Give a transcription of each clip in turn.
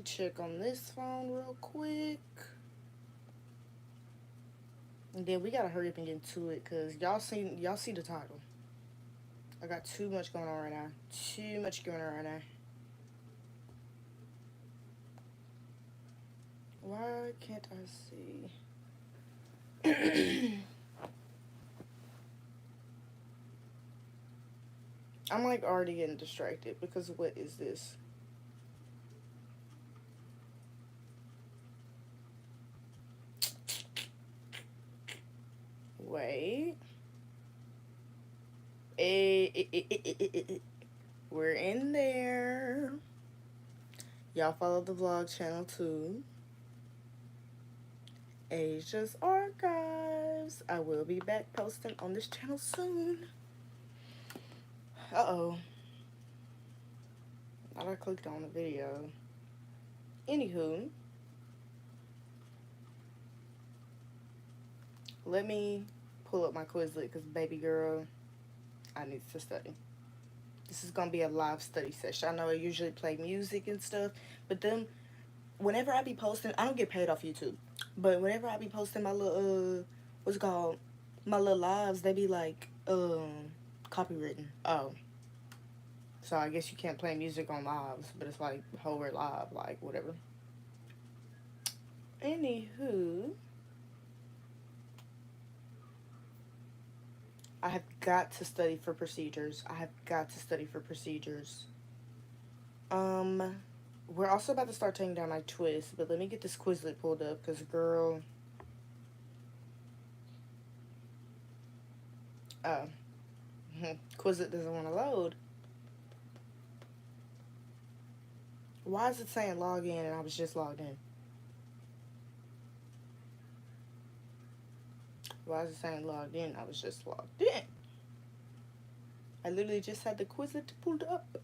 check on this phone real quick. And then we gotta hurry up and get into it, cause y'all see the title. I got too much going on right now. Too much going on right now. Why can't I see? I'm like already getting distracted because what is this? Wait. We're in there. Y'all follow the vlog channel too. Asia's Archives. I will be back posting on this channel soon. Uh-oh. Thought I clicked on the video. Anywho. Let me pull up my Quizlet because, baby girl, I need to study. This is going to be a live study session. I know I usually play music and stuff, but then whenever I be posting, I don't get paid off YouTube, but whenever I be posting my little, what's it called, my little lives, they be like, copywritten. Oh. So I guess you can't play music on lives, but it's like whole word live, like whatever. Anywho, I have got to study for procedures. I have got to study for procedures. We're also about to start taking down my twist, but let me get this Quizlet pulled up, because, girl, oh, Quizlet doesn't want to load. Why is it saying log in and I was just logged in? Why is it saying logged in? I was just logged in. I literally just had the Quizlet pulled up.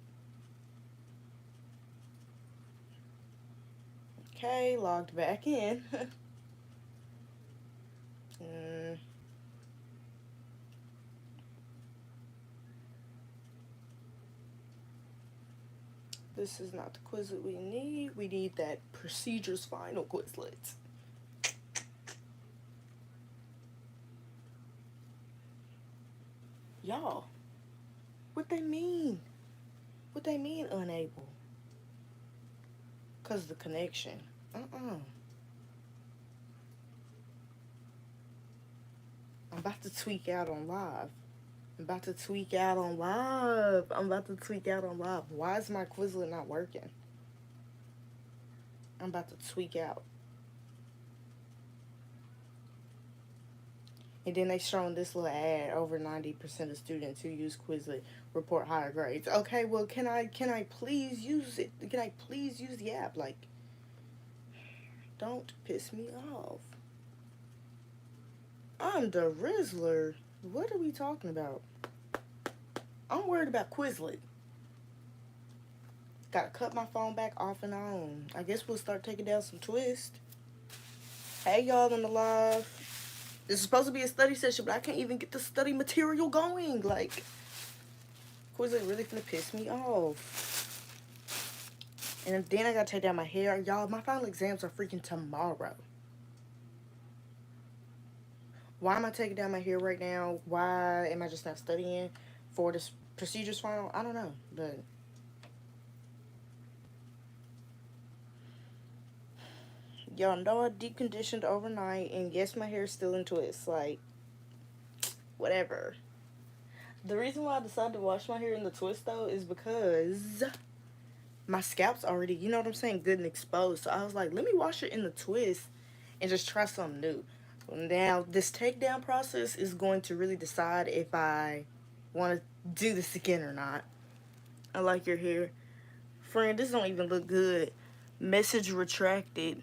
Okay, logged back in. This is not the Quizlet we need. We need that procedures final Quizlet. Y'all, what they mean? What they mean unable? Because the connection. I'm about to tweak out on live. I'm about to tweak out on live. Why is my Quizlet not working? I'm about to tweak out. And then they showing this little ad, over 90% of students who use Quizlet report higher grades. Okay, well, can I please use it? Can I please use the app? Like, don't piss me off. I'm the Rizzler. What are we talking about? I'm worried about Quizlet. Gotta cut my phone back off and on. I guess we'll start taking down some twist. Hey, y'all on the live. This is supposed to be a study session, but I can't even get the study material going. Like, Quizlet really finna piss me off. And then I gotta take down my hair. Y'all, my final exams are freaking tomorrow. Why am I taking down my hair right now? Why am I just not studying for this procedures final? I don't know, but y'all know I deep conditioned overnight, and yes, my hair is still in twists. Like, whatever. The reason why I decided to wash my hair in the twist, though, is because my scalp's already, you know what I'm saying, good and exposed. So I was like, let me wash it in the twist and just try something new. Now, this takedown process is going to really decide if I want to do this again or not. I like your hair. Friend, this don't even look good. Message retracted.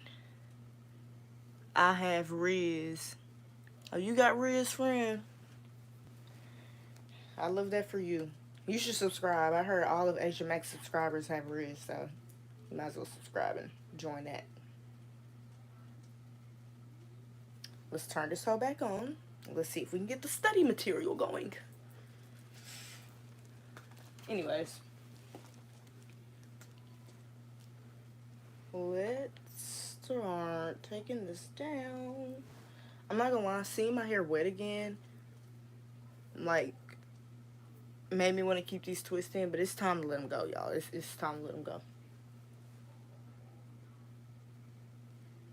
I have Riz. Oh, you got Riz, friend? I love that for you. You should subscribe. I heard all of Aisya McC subscribers have Riz, so you might as well subscribe and join that. Let's turn this hoe back on. Let's see if we can get the study material going. Anyways. taking this down. I'm not gonna lie, seeing my hair wet again, like, made me want to keep these twists in, but it's time to let them go, y'all. It's time to let them go.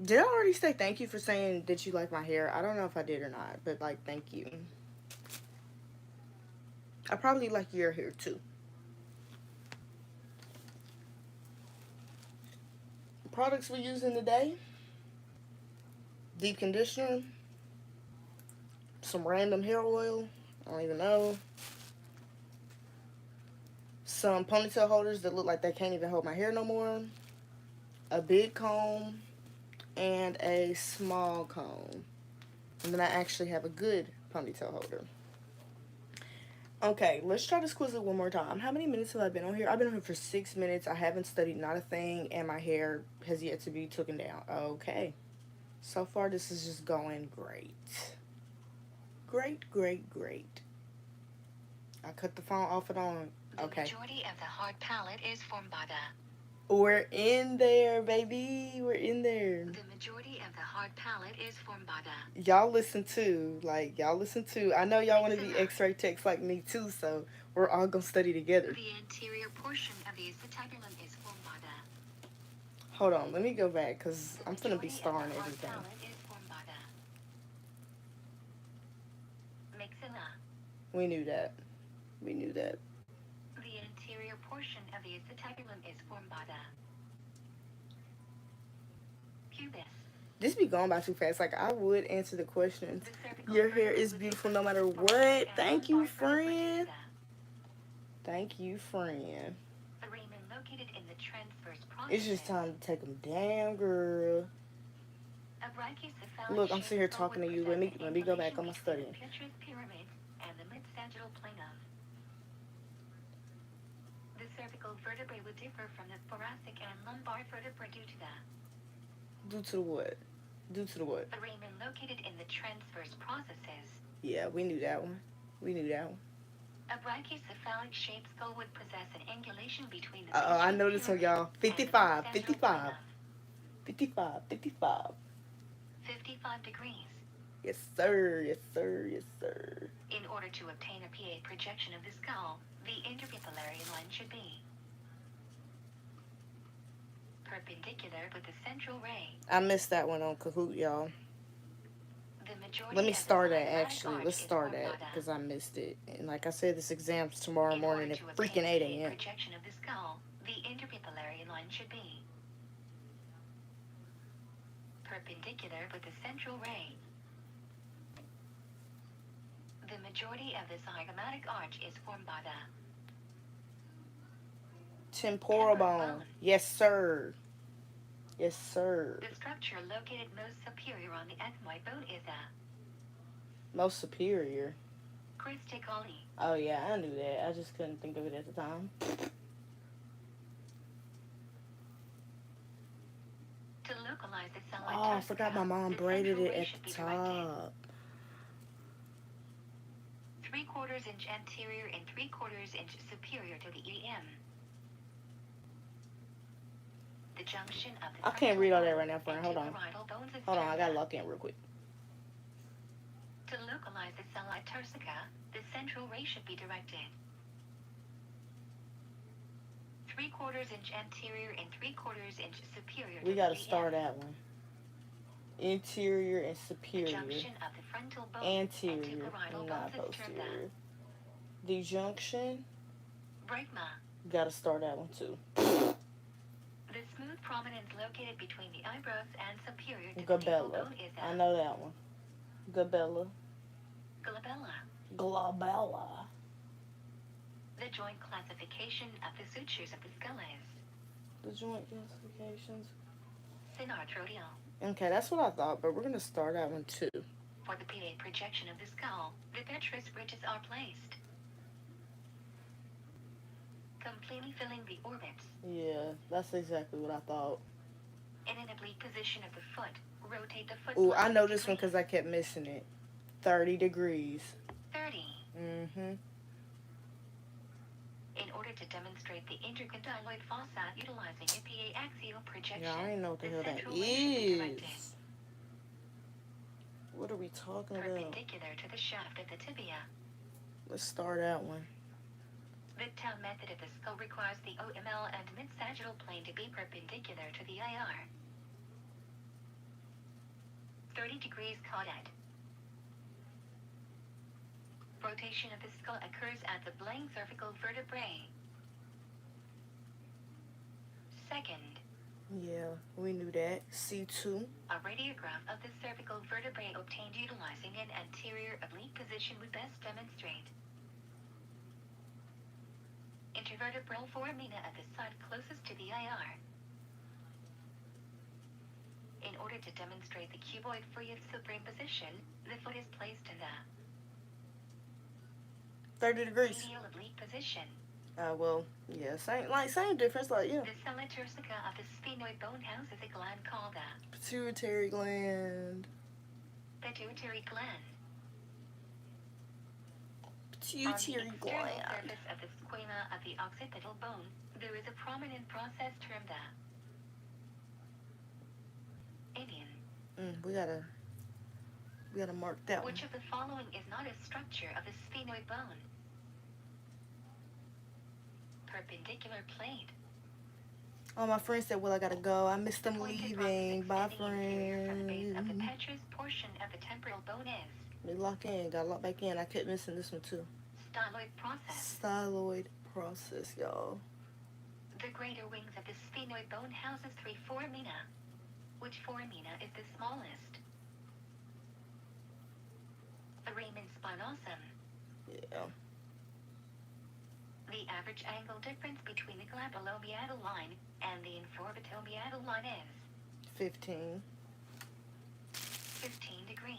Did I already say thank you for saying that you like my hair? I don't know if I did or not, but, like, thank you. I probably like your hair, too. Products we're using today: deep conditioner, some random hair oil, I don't even know, some ponytail holders that look like they can't even hold my hair no more, a big comb, and a small comb. And then I actually have a good ponytail holder. Okay, let's try this quiz one more time. How many minutes have I been on here? I've been on here for 6 minutes. I haven't studied not a thing, and my hair has yet to be taken down. Okay. So far, this is just going great. Great, great, great. I cut the phone off and on. Okay. The majority of the hard palate is formed by the... We're in there, baby. We're in there. The majority of the hard palate is formed by the... Y'all listen too. Like, y'all listen too. I know y'all want to be x-ray techs like me too, so we're all going to study together. The anterior portion of the acetabulum is formed by the... Hold on, let me go back, because I'm going to be starring everything. The majority of the hard palate is formed by the... maxilla. We knew that. We knew that. The anterior portion of the acetabulum is formed by the... pubis. This be going by too fast. Like, I would answer the questions. Your hair is beautiful no matter what. Thank you, friend. Thank you, friend. The ramen located in the transverse process. It's just time to take them down, girl. Look, I'm sitting here talking to you. Let me go back on my study. Pyramid and the mid-sagittal plane of... The cervical vertebrae would differ from the thoracic and lumbar vertebrae due to the... Due to the what? Due to the what? The ramen located in the transverse processes. Yeah, we knew that one. We knew that one. A brachycephalic shaped skull would possess an angulation between the... Uh-oh, I know this one, y'all. 55, 55. 55, 55. 55 degrees. Yes, sir. Yes, sir. Yes, sir. In order to obtain a PA projection of the skull, the interpupillary line should be perpendicular with the central ray. I missed that one on Kahoot, y'all. The majority Let me of start the at, actually. Let's start at, because I missed it. And like I said, this exam's tomorrow morning at freaking 8 a.m. Projection of the skull, the interpupillary line should be perpendicular with the central ray. The majority of the zygomatic arch is formed by the temporal bone. Yes, sir. Yes, sir. The structure located most superior on the ethmoid bone is a most superior. cristicoli. Oh, yeah, I knew that. I just couldn't think of it at the time. To localize the cell, oh, I forgot my mom braided it at the top. 3/4 inch anterior and 3/4 inch superior to the EM. The junction of the I can't read all that right now, friend. Hold on. Hold on, I gotta lock in real quick. To localize the cella turcica, the central ray should be directed 3/4 inch anterior and 3/4 inch superior. We gotta start that one. Interior and superior. The junction of the frontal bone anterior, not posterior. The junction. Bregma. Gotta start that one too. The smooth prominence located between the eyebrows and superior to Glabella. the navel bone is a... I know that one. Glabella. Glabella. Glabella. The joint classification of the sutures of the skull is... The joint classifications? Synartrodial. Okay, that's what I thought, but we're going to start that one too. For the PA projection of the skull, the petrous ridges are placed, completely filling the orbits. Yeah, that's exactly what I thought. In an oblique position of the foot, rotate the foot. Ooh, I know this one because I kept missing it. 30 degrees. 30. Mm-hmm. In order to demonstrate the intercondyloid fossa utilizing a PA axial projection, yeah, I don't know what the hell that is. What are we talking about? Perpendicular to the shaft of the tibia. Let's start that one. The TAU method of the skull requires the OML and mid-sagittal plane to be perpendicular to the IR. 30 degrees caudate. Rotation of the skull occurs at the blank cervical vertebrae. Second, Yeah, we knew that. C2. a radiograph of the cervical vertebrae obtained utilizing an anterior oblique position would best demonstrate intervertebral foramina at the side closest to the IR. In order to demonstrate the cuboid free of supine position, the foot is placed in the 30 degrees. medial oblique position. Well, yeah, same difference. Like, yeah. The sella turcica of the sphenoid bone houses a gland called the Pituitary gland. pituitary gland. Pituitary On the external gland. surface of the squama of the occipital bone, there is a prominent process termed the Indian. We gotta mark that one. Which of the following is not a structure of the sphenoid bone? Perpendicular plate. Oh, my friend said, well, I gotta go. I missed them Pointed leaving. Bye, process extending inferior from the base of the friend. petrous portion of the temporal bone is We lock in. Gotta lock back in. I kept missing this one, too. styloid process. Styloid process, y'all. The greater wings of the sphenoid bone houses 3 foramina. Which foramina is the smallest? Foramen spinosum. Yeah. The average angle difference between the glabellomeatal line and the infraorbitomeatal line is 15. 15 degrees.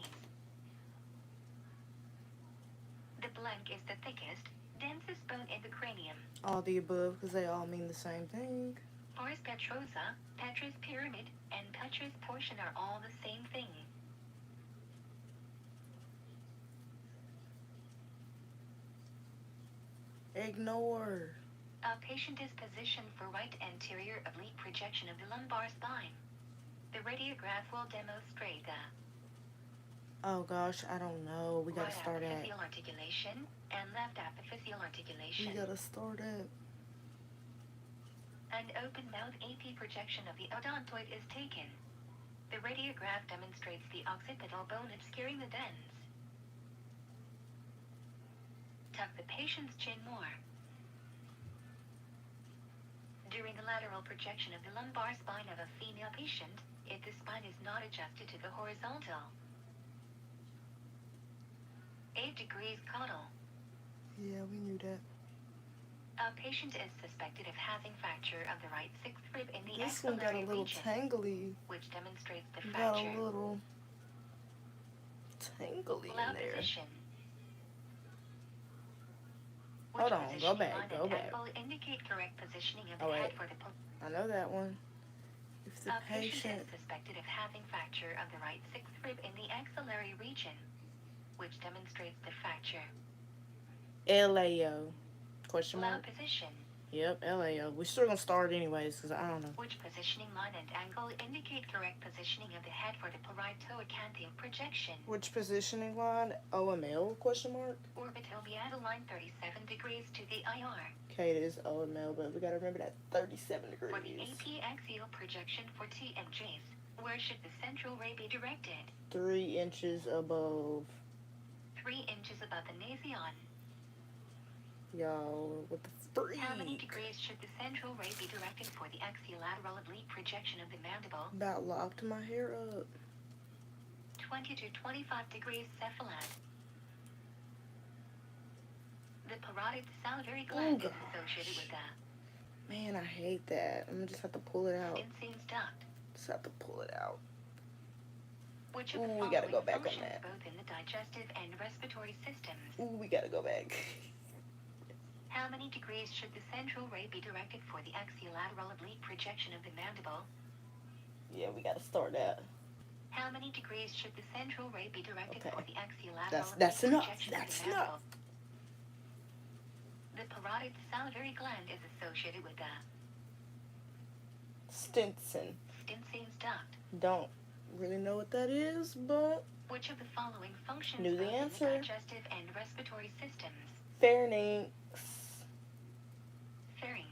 The blank is the thickest, densest bone in the cranium. All the above, because they all mean the same thing. Pars petrosa, petrous pyramid, and petrous portion are all the same thing. Ignore. A patient is positioned for right anterior oblique projection of the lumbar spine. The radiograph will demonstrate the Oh, gosh, I don't know. We gotta right start at. apophyseal articulation and left apophyseal articulation. We gotta start at. An open mouth AP projection of the odontoid is taken. The radiograph demonstrates the occipital bone obscuring the dens. Tuck the patient's chin more. During the lateral projection of the lumbar spine of a female patient, if the spine is not adjusted to the horizontal, 8 degrees caudal. Yeah, we knew that. A patient is suspected of having fracture of the right sixth rib in the This one got a axillary little region, tangly. which demonstrates the Got fracture. a little tangly Low in there. position. Hold Which on, go positioning back, line go and back. angle indicate correct positioning of the Oh, head wait. for the I know that one. If the A patient patient. is suspected of having fracture of the right sixth rib in the axillary region, which demonstrates the fracture. LAO. Question Low mark? position. Yep, LAO. We're still gonna start anyways, because I don't know. Which positioning line and angle indicate correct positioning of the head for the parieto-acanthic projection. Which positioning line? OML? Question mark? Orbitomeatal line 37 degrees to the IR. Okay, it is OML, but we gotta remember that 37 degrees. For the AP axial projection for TMJs, where should the central ray be directed? 3 inches above. 3 inches above the nasion. Y'all, what the How many freak? degrees should the central ray be directed for the axiolateral oblique projection of the mandible? About locked my hair up. 20 to 25 degrees cephalad. The parotid salivary gland is associated with the Man, I hate that. I'm gonna just have to pull it out. Stinson's duct. Just have to pull it out. Which of the Ooh, we gotta following go back on functions that. both in the digestive and respiratory systems? Ooh, we gotta go back. How many degrees should the central ray be directed for the axiolateral oblique projection of the mandible? Yeah, we gotta start that. How many degrees should the central ray be directed Okay. for the axiolateral That's oblique enough. projection That's of the mandible? enough. The parotid salivary gland is associated with the Stinson. Stinson's duct. Don't really know what that is, but Which of the following functions Knew the both in the answer. digestive and respiratory systems? Pharynx. Pharynx.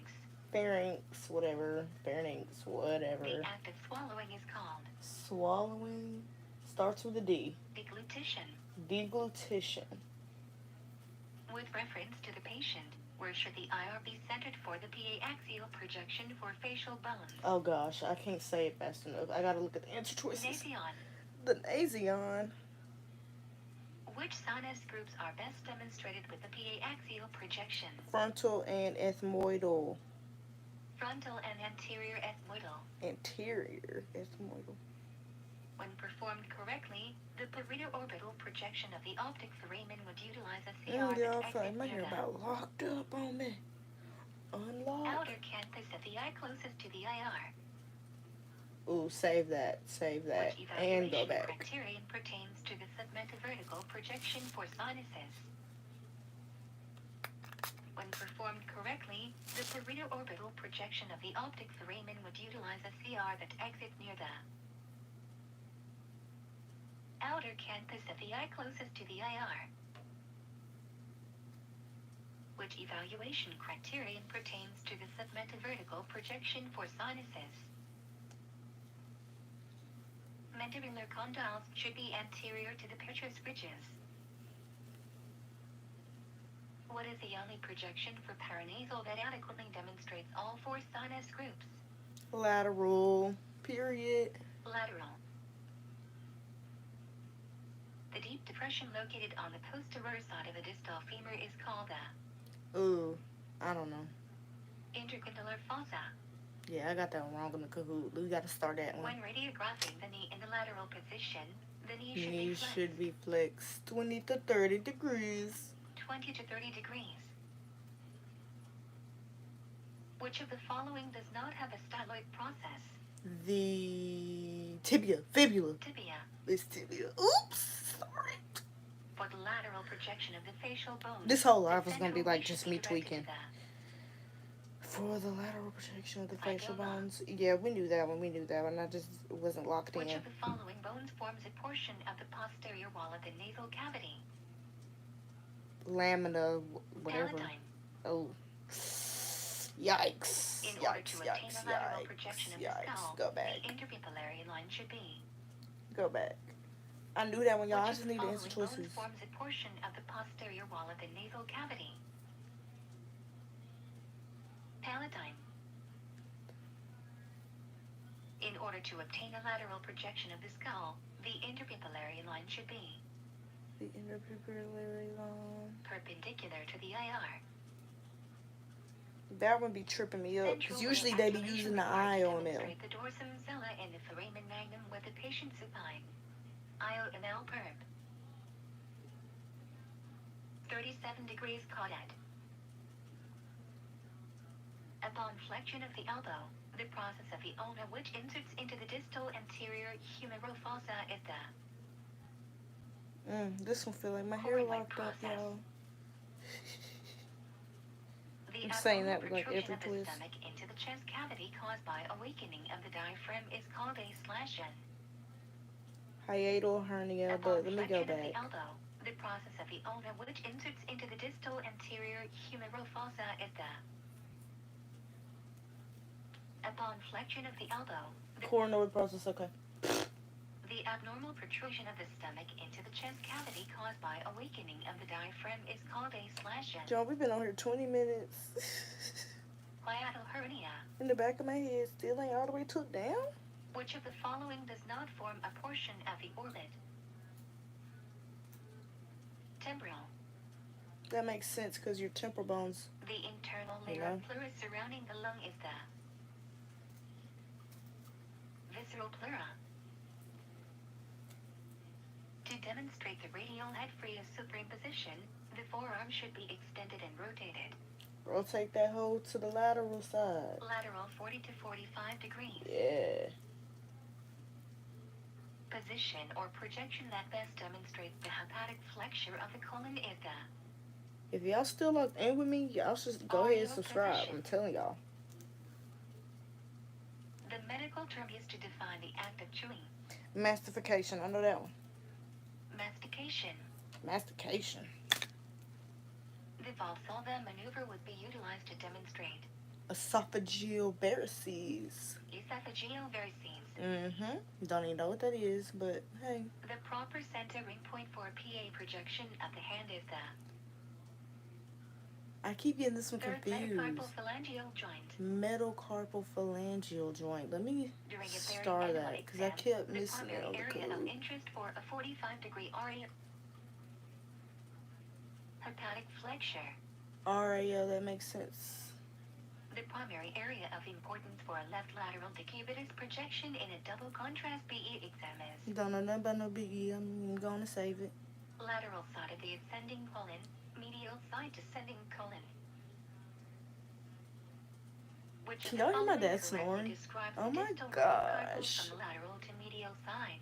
Pharynx, whatever. Pharynx, The whatever. act of swallowing is called Swallowing starts with a D. deglutition. Deglutition. With reference to the patient, where should the IR be centered for the PA axial projection for facial bones? Oh gosh, I can't say it fast enough. I gotta look at the answer choices. Nasion. The nasion. Which sinus groups are best demonstrated with the PA axial projection? Frontal and ethmoidal. Frontal and anterior ethmoidal. Anterior ethmoidal. When performed correctly, the parieto-orbital projection of the optic foramen would utilize a CR Y'all that feel like exits my near hair the about locked up on me. Unlock. outer canthus of the eye closest to the IR. Ooh, save that. Save that. Which And go evaluation back. criterion pertains to the submetavertical projection for sinuses? When performed correctly, the parieto-orbital projection of the optic foramen would utilize a CR that exits near the outer canthus of the eye closest to the IR. Which evaluation criterion pertains to the submetavertical projection for sinuses? Mandibular condyles should be anterior to the petrous ridges. What is the only projection for paranasal that adequately demonstrates all four sinus groups? Lateral. Period. Lateral. The deep depression located on the posterior side of the distal femur is called the Ooh, I don't know. intercondylar fossa. Yeah, I got that one wrong in the Kahoot. We gotta start that one. When radiographing the knee in the lateral position, the knee should be Knees flexed should be flexed 20 to 30 degrees. 20 to 30 degrees. Which of the following does not have a styloid process? The tibia, fibula. Tibia. It's tibia. Oops, sorry. For the lateral projection of the facial bone. This whole the life was gonna be central like ray just should me be directed tweaking. to the For the lateral projection of the facial Fibula. bones. Yeah, we knew that one. We knew that one. I just wasn't locked Which in. of the following bones forms a portion of the posterior wall of the nasal cavity? Lamina, whatever. Palatine. Oh. Yikes. In order Yikes, to obtain yikes, a lateral projection of the yikes. skull, Go back. the interpupillary line should be. Go back. I knew that one, y'all. I Which just of the need to answer following bones choices. forms a portion of the posterior wall of the nasal cavity? Palatine. In order to obtain a lateral projection of the skull, the interpupillary line should be The interpupillary line. perpendicular to the IR. That one be tripping me up. Because Central usually ray they be activation using the required eye to on them. demonstrate the dorsum sella and the foramen magnum with the patient supine. IOML perp. 37 degrees caudate. Upon flexion of the elbow, the process of the ulna which inserts into the distal anterior humeral fossa is the This one feel like my hair Choroid locked up, process. y'all. The I'm saying abnormal that with, like, protrusion every of the twist. stomach into the chest cavity caused by awakening of the diaphragm is called a slassion. Hiatal hernia, Upon but let me go flexion of the back. elbow, the process of the ulna which inserts into the distal anterior humeral fossa is the Upon flexion of the elbow, the Coronoid process, okay. abnormal protrusion of the stomach into the chest cavity caused by awakening of the diaphragm is called a slassion. John, we've been on here 20 minutes. Hiatal hernia. In the back of my head, still ain't all the way took down? Which of the following does not form a portion of the orbit? Temporal. That makes sense because your temporal bones. The internal You layer know? of pleura surrounding the lung is the visceral pleura. To demonstrate the radial head free of superimposition, the forearm should be extended and rotated. Rotate that hole to the lateral side. Lateral 40 to 45 degrees. Yeah. Position or projection that best demonstrates the hepatic flexure of the colon is the If y'all still locked in with me, y'all should go ahead and subscribe. I'm telling y'all. The medical term used to define the act of chewing. Mastification, I know that one. Mastication. Mastication. The Valsalva maneuver would be utilized to demonstrate Esophageal varices. esophageal varices. Don't even know what that is, but hey. The proper centering point for PA projection of the hand is the I keep getting this one third confused. metacarpophalangeal joint. Metacarpophalangeal joint. Let me During a star that because I kept the missing it primary on the area of code. interest for a 45-degree area hepatic flexure. Yeah, that makes sense. The primary area of importance for a left lateral decubitus projection in a double contrast BE exam is Don't know nothing about no biggie. I'm gonna save it. lateral side of the ascending colon, medial side descending colon. Which Can y'all hear my dad snoring? describes Oh the my distal carpal gosh. from lateral to medial side.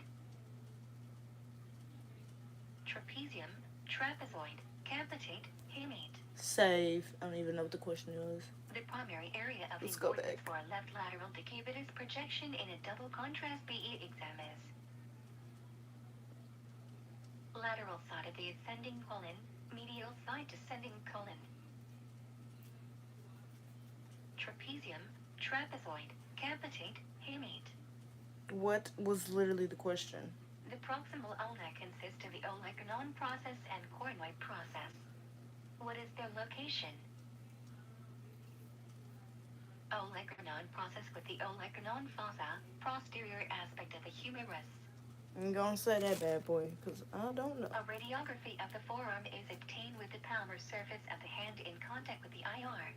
Trapezium, trapezoid, capitate, hamate. Save. I don't even know what the question was. The primary area of Let's go importance back. for a left lateral decubitus projection in a double contrast BE exam is lateral side of the ascending colon, medial side descending colon. Trapezium, trapezoid, capitate, hamate. What was literally the question? The proximal ulna consists of the olecranon process and coronoid process. What is their location? Olecranon process with the olecranon fossa, posterior aspect of the humerus. I'm gonna say that bad boy because I don't know. A radiography of the forearm is obtained with the palmar surface of the hand in contact with the IR,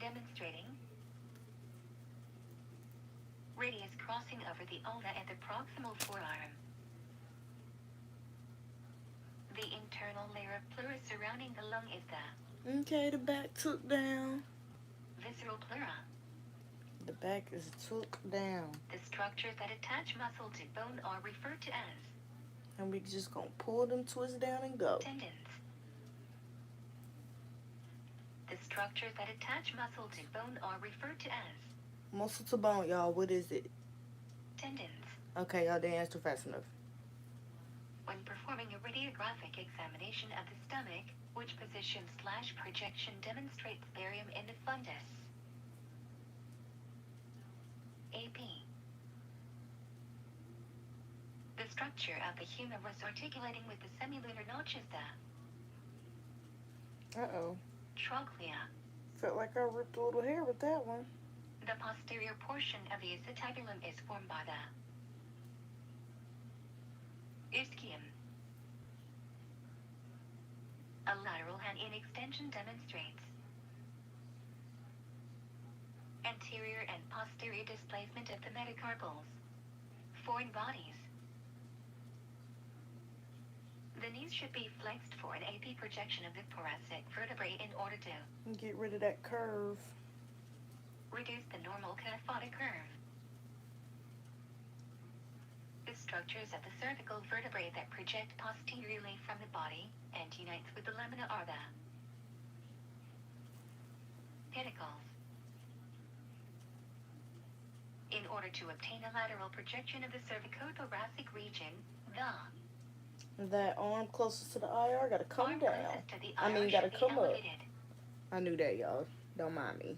demonstrating radius crossing over the ulna and the proximal forearm. The internal layer of pleura surrounding the lung is the Okay, the back took down. visceral pleura. The back is took down. The structures that attach muscle to bone are referred to as And we just gonna pull them twists down and go. tendons. The structures that attach muscle to bone are referred to as Muscle to bone, y'all. What is it? tendons. Okay, y'all didn't answer fast enough. When performing a radiographic examination of the stomach, which position/projection demonstrates barium in the fundus? AP. The structure of the humerus articulating with the semilunar notch is the Uh-oh. trochlea. Felt like I ripped a little hair with that one. The posterior portion of the acetabulum is formed by the ischium. A lateral hand in extension demonstrates anterior and posterior displacement of the metacarpals. Foreign bodies. The knees should be flexed for an AP projection of the thoracic vertebrae in order to Get rid of that curve. reduce the normal kyphotic curve. The structures of the cervical vertebrae that project posteriorly from the body and unites with the lamina are the pedicles. In order to obtain a lateral projection of the cervicothoracic region, That arm closest to the IR gotta come arm down. closest to the I mean, IR gotta should be come up. elevated. I knew that, y'all. Don't mind me.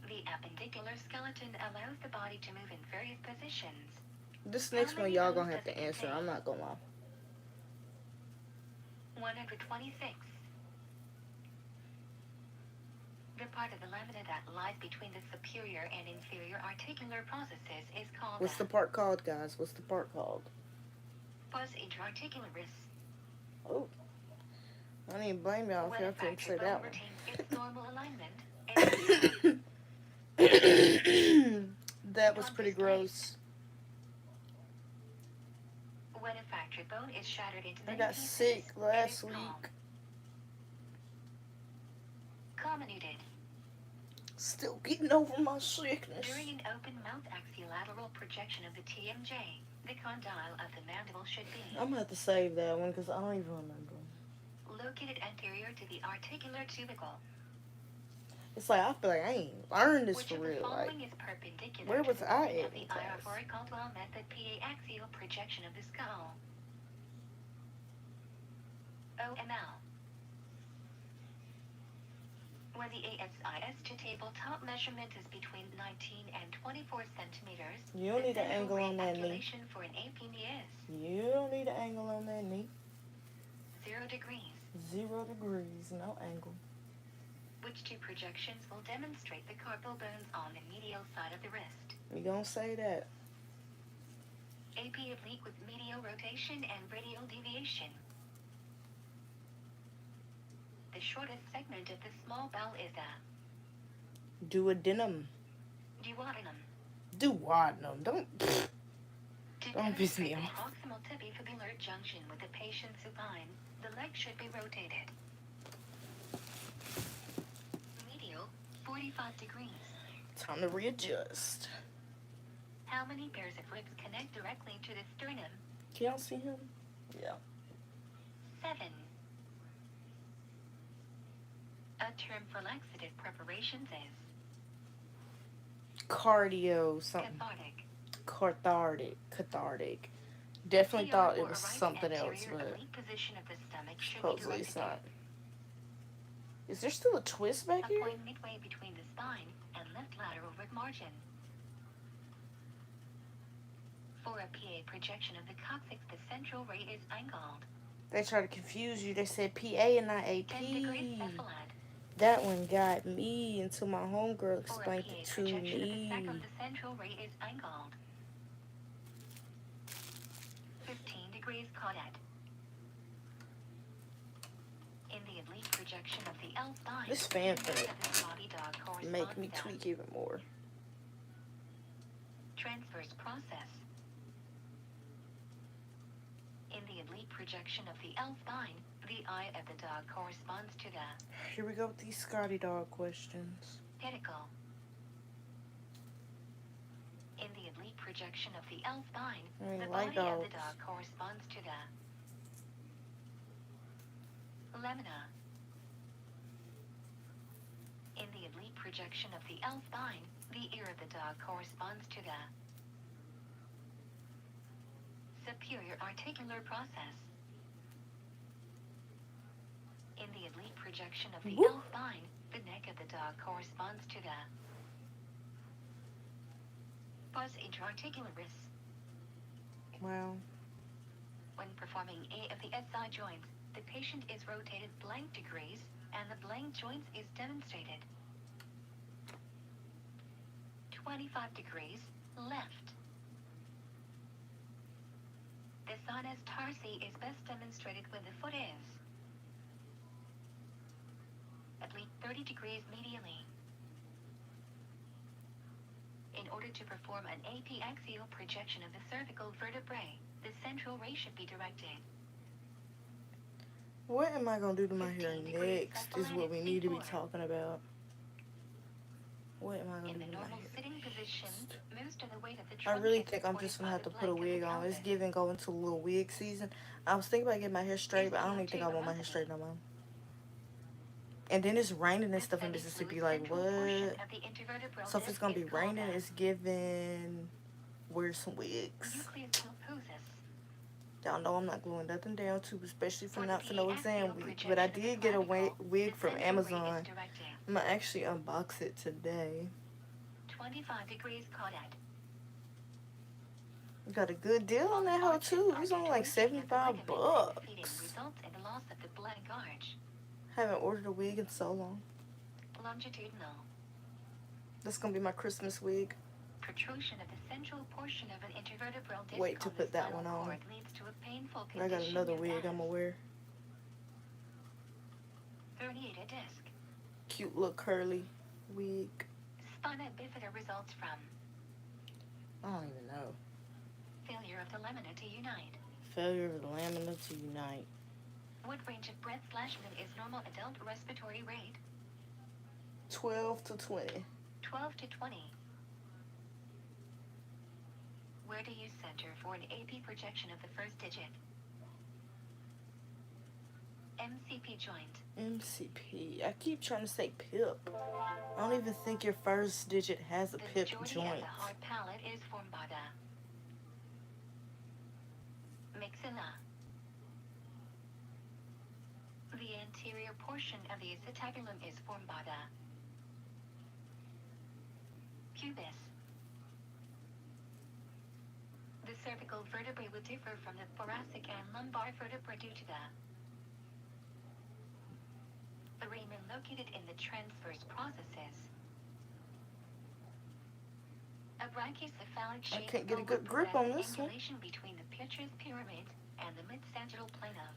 The appendicular skeleton allows the body to move in various positions. This next one, y'all gonna have to answer. I'm not gonna lie. 126. The part of the lamina that lies between the superior and inferior articular processes is called What's the part called, guys? What's the part called? pus interarticularis. Oh. I don't even blame y'all if When y'all a couldn't fractured say bone that retains its normal alignment, one. That was pretty gross. when a fractured bone is shattered into I many got pieces, sick it last is called week. comminuted. Still getting over my sickness. During an open mouth axiolateral projection of the TMJ, the condyle of the mandible should be I'm gonna have to save that one because I don't even remember. located anterior to the articular tubercle. It's like I feel like I ain't learned this Which for of the real. Like, following is perpendicular where to was the I line at of the in class? IR for a Caldwell method PA axial projection of the skull? OML. When the ASIS to tabletop measurement is between 19 and 24 centimeters, You don't need the an angle central on that knee. calculation for an AP is You don't need an angle on that knee. 0 degrees. 0 degrees, no angle. Which two projections will demonstrate the carpal bones on the medial side of the wrist? You gonna say that? AP oblique with medial rotation and radial deviation. The shortest segment of the small bowel is the Duodenum. duodenum. Duodenum. Don't To piss me demonstrate the off. proximal tibifibular junction with the patient supine, the leg should be rotated. Medial, 45 degrees. Time to readjust. How many pairs of ribs connect directly to the sternum? Can y'all see him? Yeah. 7. A term for laxative preparations is Cardio something. Cathartic. Definitely thought it was something else, but position of the stomach should supposedly be it's directed not. Is there still a twist back a here? point midway between the spine and left lateral rib margin. For a PA projection of the coccyx, the central ray is angled. They try to confuse you. They said PA and not 10 AP. degrees cephalad. That one got me until my homegirl For a explained PA it to projection of the me. sacrum, the central ray is angled 15 degrees caudate. In the oblique projection of the L spine, This fan the finna neck of the body dog corresponds make me to tweak even more. transverse process. In the oblique projection of the L spine, the eye of the dog corresponds to the Here we go with these Scotty Dog questions. pedicle. In the oblique projection of the L spine, I mean, the like body of the dogs. dog corresponds to the lamina. In the oblique projection of the L spine, the ear of the dog corresponds to the superior articular process. In the oblique projection of the Woo. L spine, the neck of the dog corresponds to the pars interarticularis. Wow. When performing A of the SI joints, the patient is rotated blank degrees, and the blank joints is demonstrated 25 degrees left. The sinus tarsi is best demonstrated when the foot is at least 30 degrees medially. In order to perform an AP axial projection of the cervical vertebrae, the central ray should be directed. What am I gonna do to my hair 15 degrees next is what we cephalad need to be C4. talking about. What am I gonna In do the to my normal hair sitting next? position, most of the weight of the I trunk really is think I'm supported just gonna by have the to put a blank of the wig on. It's pelvis. giving go into a little wig season. I was thinking about getting my hair straight, but I don't even think I want my hair straight no more. And then it's raining and stuff in Mississippi. Like, what? So if it's gonna be raining, it's giving wear some wigs. Y'all know I'm not gluing nothing down too, especially for not for no exam week. But I did get a wig from Amazon. I'm gonna actually unbox it today. 25 degrees caudate. You got a good deal on that hoe too. It was only like $75. Results in the loss of the blank arch. Haven't ordered a wig in so long. Longitudinal. That's gonna be my Christmas wig. Protrusion of the central portion of an intervertebral disc Wait to on the put that spinal one on. cord leads to a painful I got condition another known wig as I'm gonna wear. herniated disc. Cute little curly wig. Spina bifida results from I don't even know. failure of the lamina to unite. Failure of the lamina to unite. What range of breath/minute is normal adult respiratory rate? 12 to 20. 12 to 20. Where do you center for an AP projection of the first digit? MCP joint. MCP. I keep trying to say PIP. I don't even think your first digit has a The PIP majority joint. of the hard palate is formed by the maxilla. The anterior portion of the acetabulum is formed by the pubis. The cervical vertebrae would differ from the thoracic and lumbar vertebrae due to the foramen located in the transverse processes. A brachycephalic shape I can't get a good grip on this one. Between the petrous pyramid and the mid-sagittal plane of.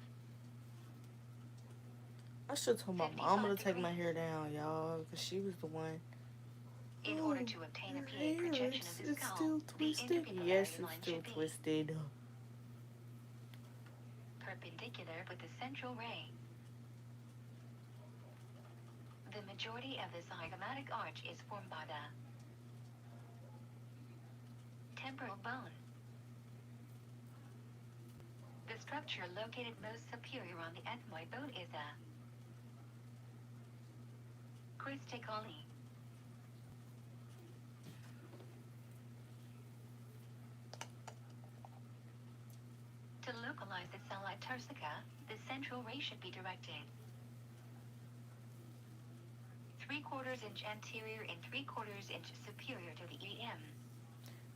I should tell my mom to take my hair down, y'all, because she was the one. In order to obtain a PA projection of the it's skull, still twisted. Yes, it's still twisted. Perpendicular with the central ray. The majority of the zygomatic arch is formed by the temporal bone. The structure located most superior on the ethmoid bone is the cristae. To localize the sella turcica, the central ray should be directed 3/4 inch anterior and 3/4 inch superior to the EM.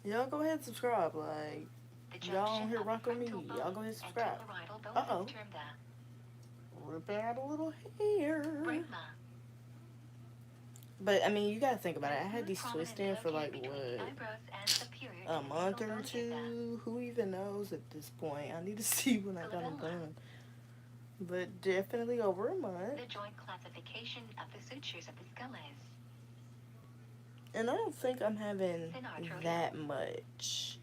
Y'all go ahead and subscribe. Like, y'all don't hear rock on me. Y'all go ahead and subscribe. Uh-oh. Ripping out a little hair. But, I mean, you gotta think about it. I had these twists in for, like, what? A month or two? Who even knows at this point? I need to see when I got them done. But definitely over a month. The joint classification of the sutures of the skull is. And I don't think I'm having that much.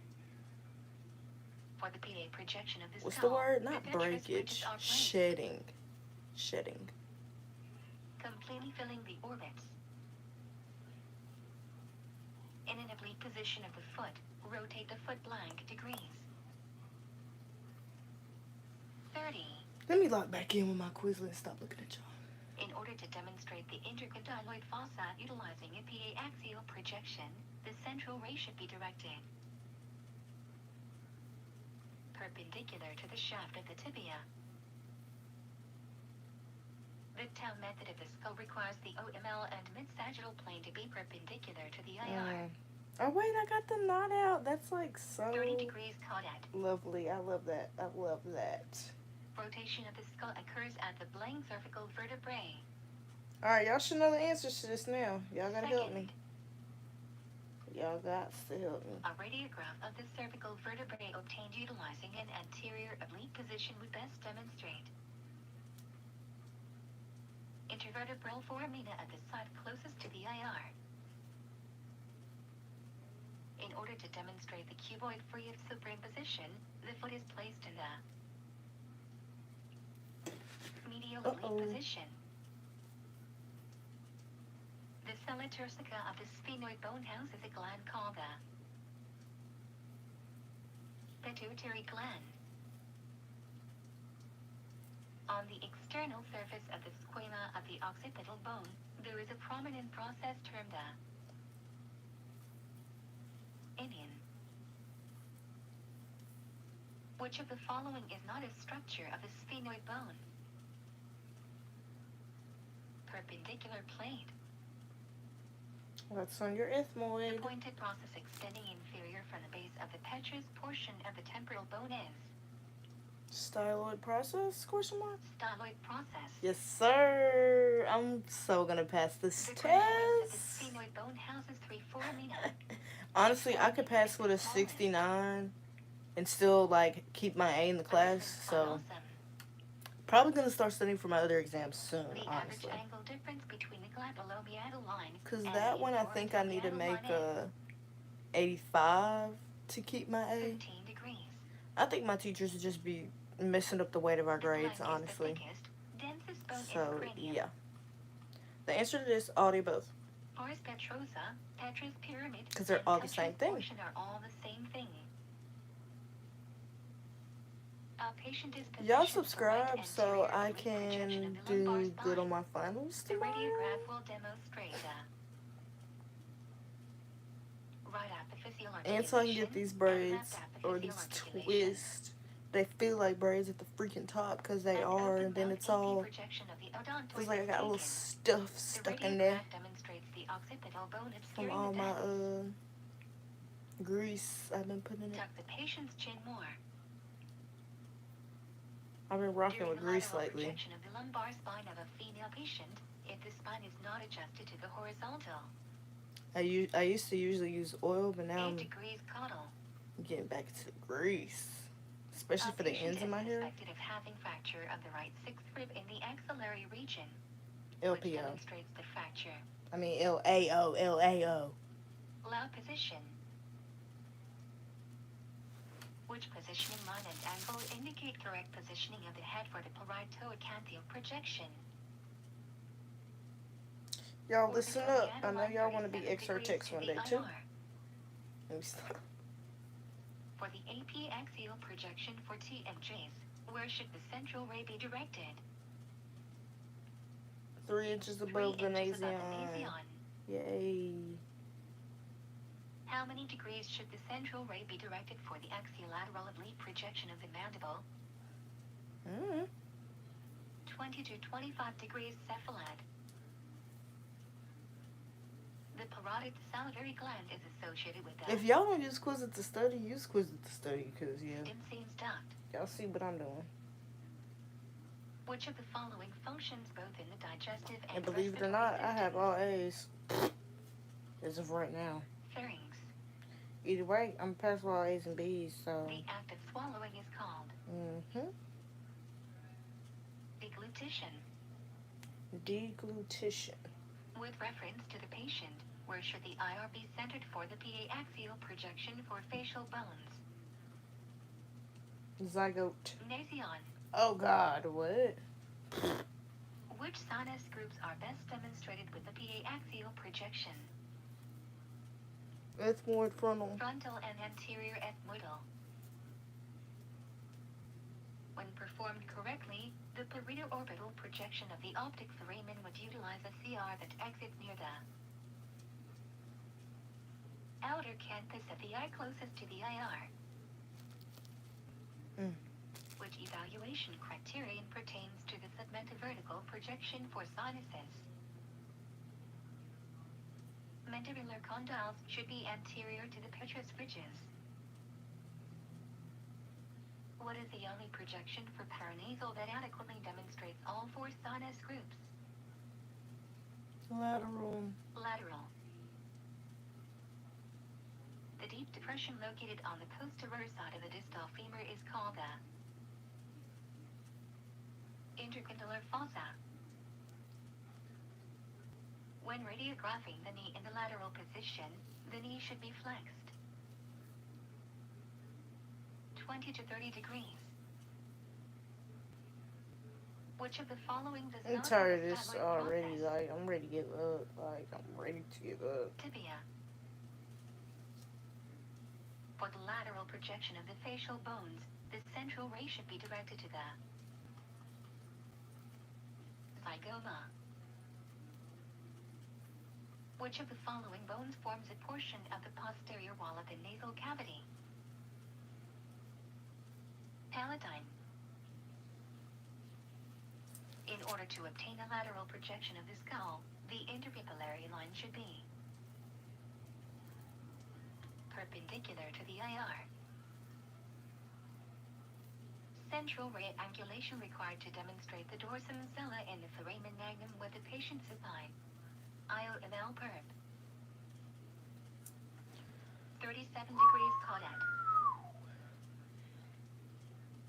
For the PA projection of the What's the word? Not breakage. Shedding. Shedding. Completely filling the orbits. In an oblique position of the foot, rotate the foot blank degrees. 30. Let me lock back in with my Quizlet and stop looking at y'all. In order to demonstrate the intercondyloid fossa utilizing a PA axial projection, the central ray should be directed perpendicular to the shaft of the tibia. The Tau method of the skull requires the OML and mid-sagittal plane to be perpendicular to the IR. Oh wait, I got the knot out. That's like so 30 degrees caudate. Lovely. I love that. I love that. Rotation of the skull occurs at the blank cervical vertebrae. Alright, y'all should know the answers to this now. Y'all gotta help me. Y'all got to help me. A radiograph of the cervical vertebrae obtained utilizing an anterior oblique position would best demonstrate intervertebral foramina at the side closest to the IR. In order to demonstrate the cuboid free of superimposition, the foot is placed in the medial oblique position. The sella turcica of the sphenoid bone houses a gland called the pituitary gland. On the external surface of the squama of the occipital bone, there is a prominent process termed the inion. Which of the following is not a structure of the sphenoid bone? Perpendicular plate. What's on your ethmoid? The pointed process extending inferior from the base of the petrous portion of the temporal bone is styloid process? Question mark? Styloid process. Yes, sir. I'm so gonna pass this test. The sphenoid bone houses 3 foramina. Honestly, I could pass with a 69 and still like keep my A in the class. So probably gonna start studying for my other exams soon. The honestly. average angle difference between the glabellomeatal line. Cause that one I think I need to make a 85 to keep my A. 15 degrees. I think my teachers would just be messing up the weight of our grades, honestly. So, yeah. The answer to this, all the above. Pars petrosa, petrous pyramid, because they're all the same thing. Are all the same thing. Y'all subscribe so I can do good on my finals tomorrow. The radiograph will demonstrate right and so I can get these braids or these twists they feel like braids at the freaking top because they An are, open and then mouth it's EP all projection of the odontoid feels like I is got a little taken. stuff The stuck in there radiograph demonstrates the occipital bone from obscuring all the my dents. grease I've been putting in it. Tuck the patient's chin more. I've been rocking During with the grease lateral lately. projection of the lumbar spine of a female patient, if the spine is not adjusted to the horizontal, I used to usually use oil, but now 8 I'm degrees caudal, getting back to grease, especially a for the patient ends of is my hair. suspected of having fracture of the right sixth rib in the axillary region, which LPO. demonstrates the fracture. I mean LAO. Low position. Which positioning line and angle indicate correct positioning of the head for the parieto-acanthial projection? Y'all listen up. I know y'all want to be XR techs one day too. Let me stop. For the AP axial projection for TMJs, where should the central ray be directed? 3 inches 3 above the inches above nasion. the nasion. Yay. How many degrees should the central ray be directed for the axiolateral oblique projection of the mandible? 20 to 25 degrees cephalad. The parotid salivary gland is associated with the If y'all don't use Quizlet to study, use Quizlet to study, because, yeah, Stimseams duct. y'all see what I'm doing. Which of the following functions both in the digestive and And believe it or respiratory not, I have systems? all A's as of right now. Pharynx. Either way, I'm past all A's and B's, so. The act of swallowing is called deglutition. Deglutition. With reference to the patient, where should the IR be centered for the PA axial projection for facial bones? Zygote. Nasion. Oh God, what? Which sinus groups are best demonstrated with the PA axial projection? Ethmoid frontal. Frontal and anterior ethmoidal. When performed correctly, the parieto-orbital projection of the optic foramen would utilize a CR that exits near the outer canthus of the eye closest to the IR. Which evaluation criterion pertains to the segmentovertical projection for sinuses? Mandibular condyles should be anterior to the petrous ridges. What is the only projection for paranasal that adequately demonstrates all 4 sinus groups? Lateral. Lateral. The deep depression located on the posterior side of the distal femur is called the intercondylar fossa. When radiographing the knee in the lateral position, the knee should be flexed 20 to 30 degrees. Which of the following does I'm not tired of have a this styloid already. process? Like, I'm ready to give up. I'm ready to give up. Tibia. For the lateral projection of the facial bones, the central ray should be directed to the zygoma. Which of the following bones forms a portion of the posterior wall of the nasal cavity? Palatine. In order to obtain a lateral projection of the skull, the interpupillary line should be perpendicular to the IR. Central ray angulation required to demonstrate the dorsum sella in the foramen magnum with the patient supine. IOML perp. 37 degrees caudate.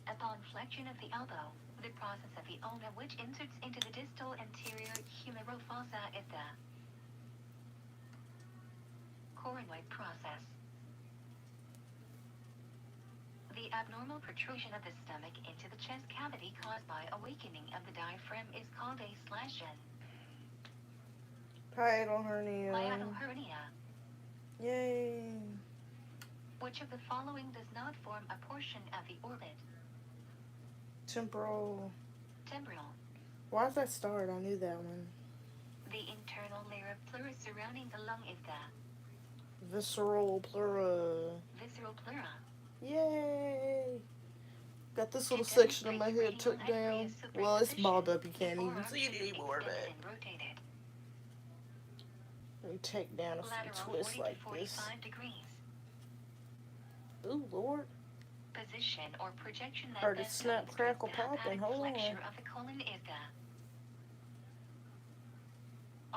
Upon flexion of the elbow, the process of the ulna which inserts into the distal anterior humeral fossa is the coronoid process. The abnormal protrusion of the stomach into the chest cavity caused by awakening of the diaphragm is called a slashen. Hiatal hernia. Hiatal hernia. Yay. Which of the following does not form a portion of the orbit? Temporal. Temporal. Why is that starred? I knew that one. The internal layer of pleura surrounding the lung is the Visceral pleura. visceral pleura. Yay. Got got this little section of my head took down. Well, it's balled up. You can't even see it anymore, but let me take down a few twists like this. Ooh, Lord. Position or projection that Heard it best snap, crackle, demonstrates the pop, and hold on. flexure of the colon is the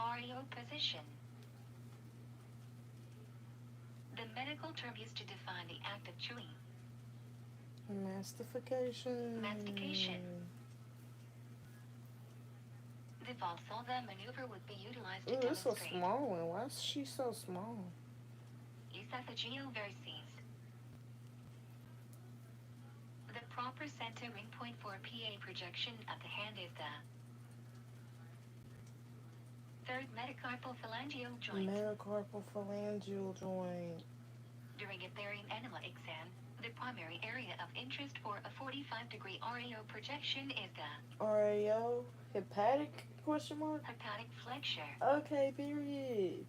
REO position. The medical term used to define the act of chewing. Mastification. Mastication. The Valsalva maneuver would be utilized to Ooh, this is a demonstrate small one. Why is she so small? esophageal varices. The proper centering point for a PA projection of the hand is the third metacarpal phalangeal joint. Metacarpal phalangeal joint. During a barium enema exam, the primary area of interest for a 45-degree REO projection is the RAO? Hepatic? Question mark? hepatic flexure. Okay, period.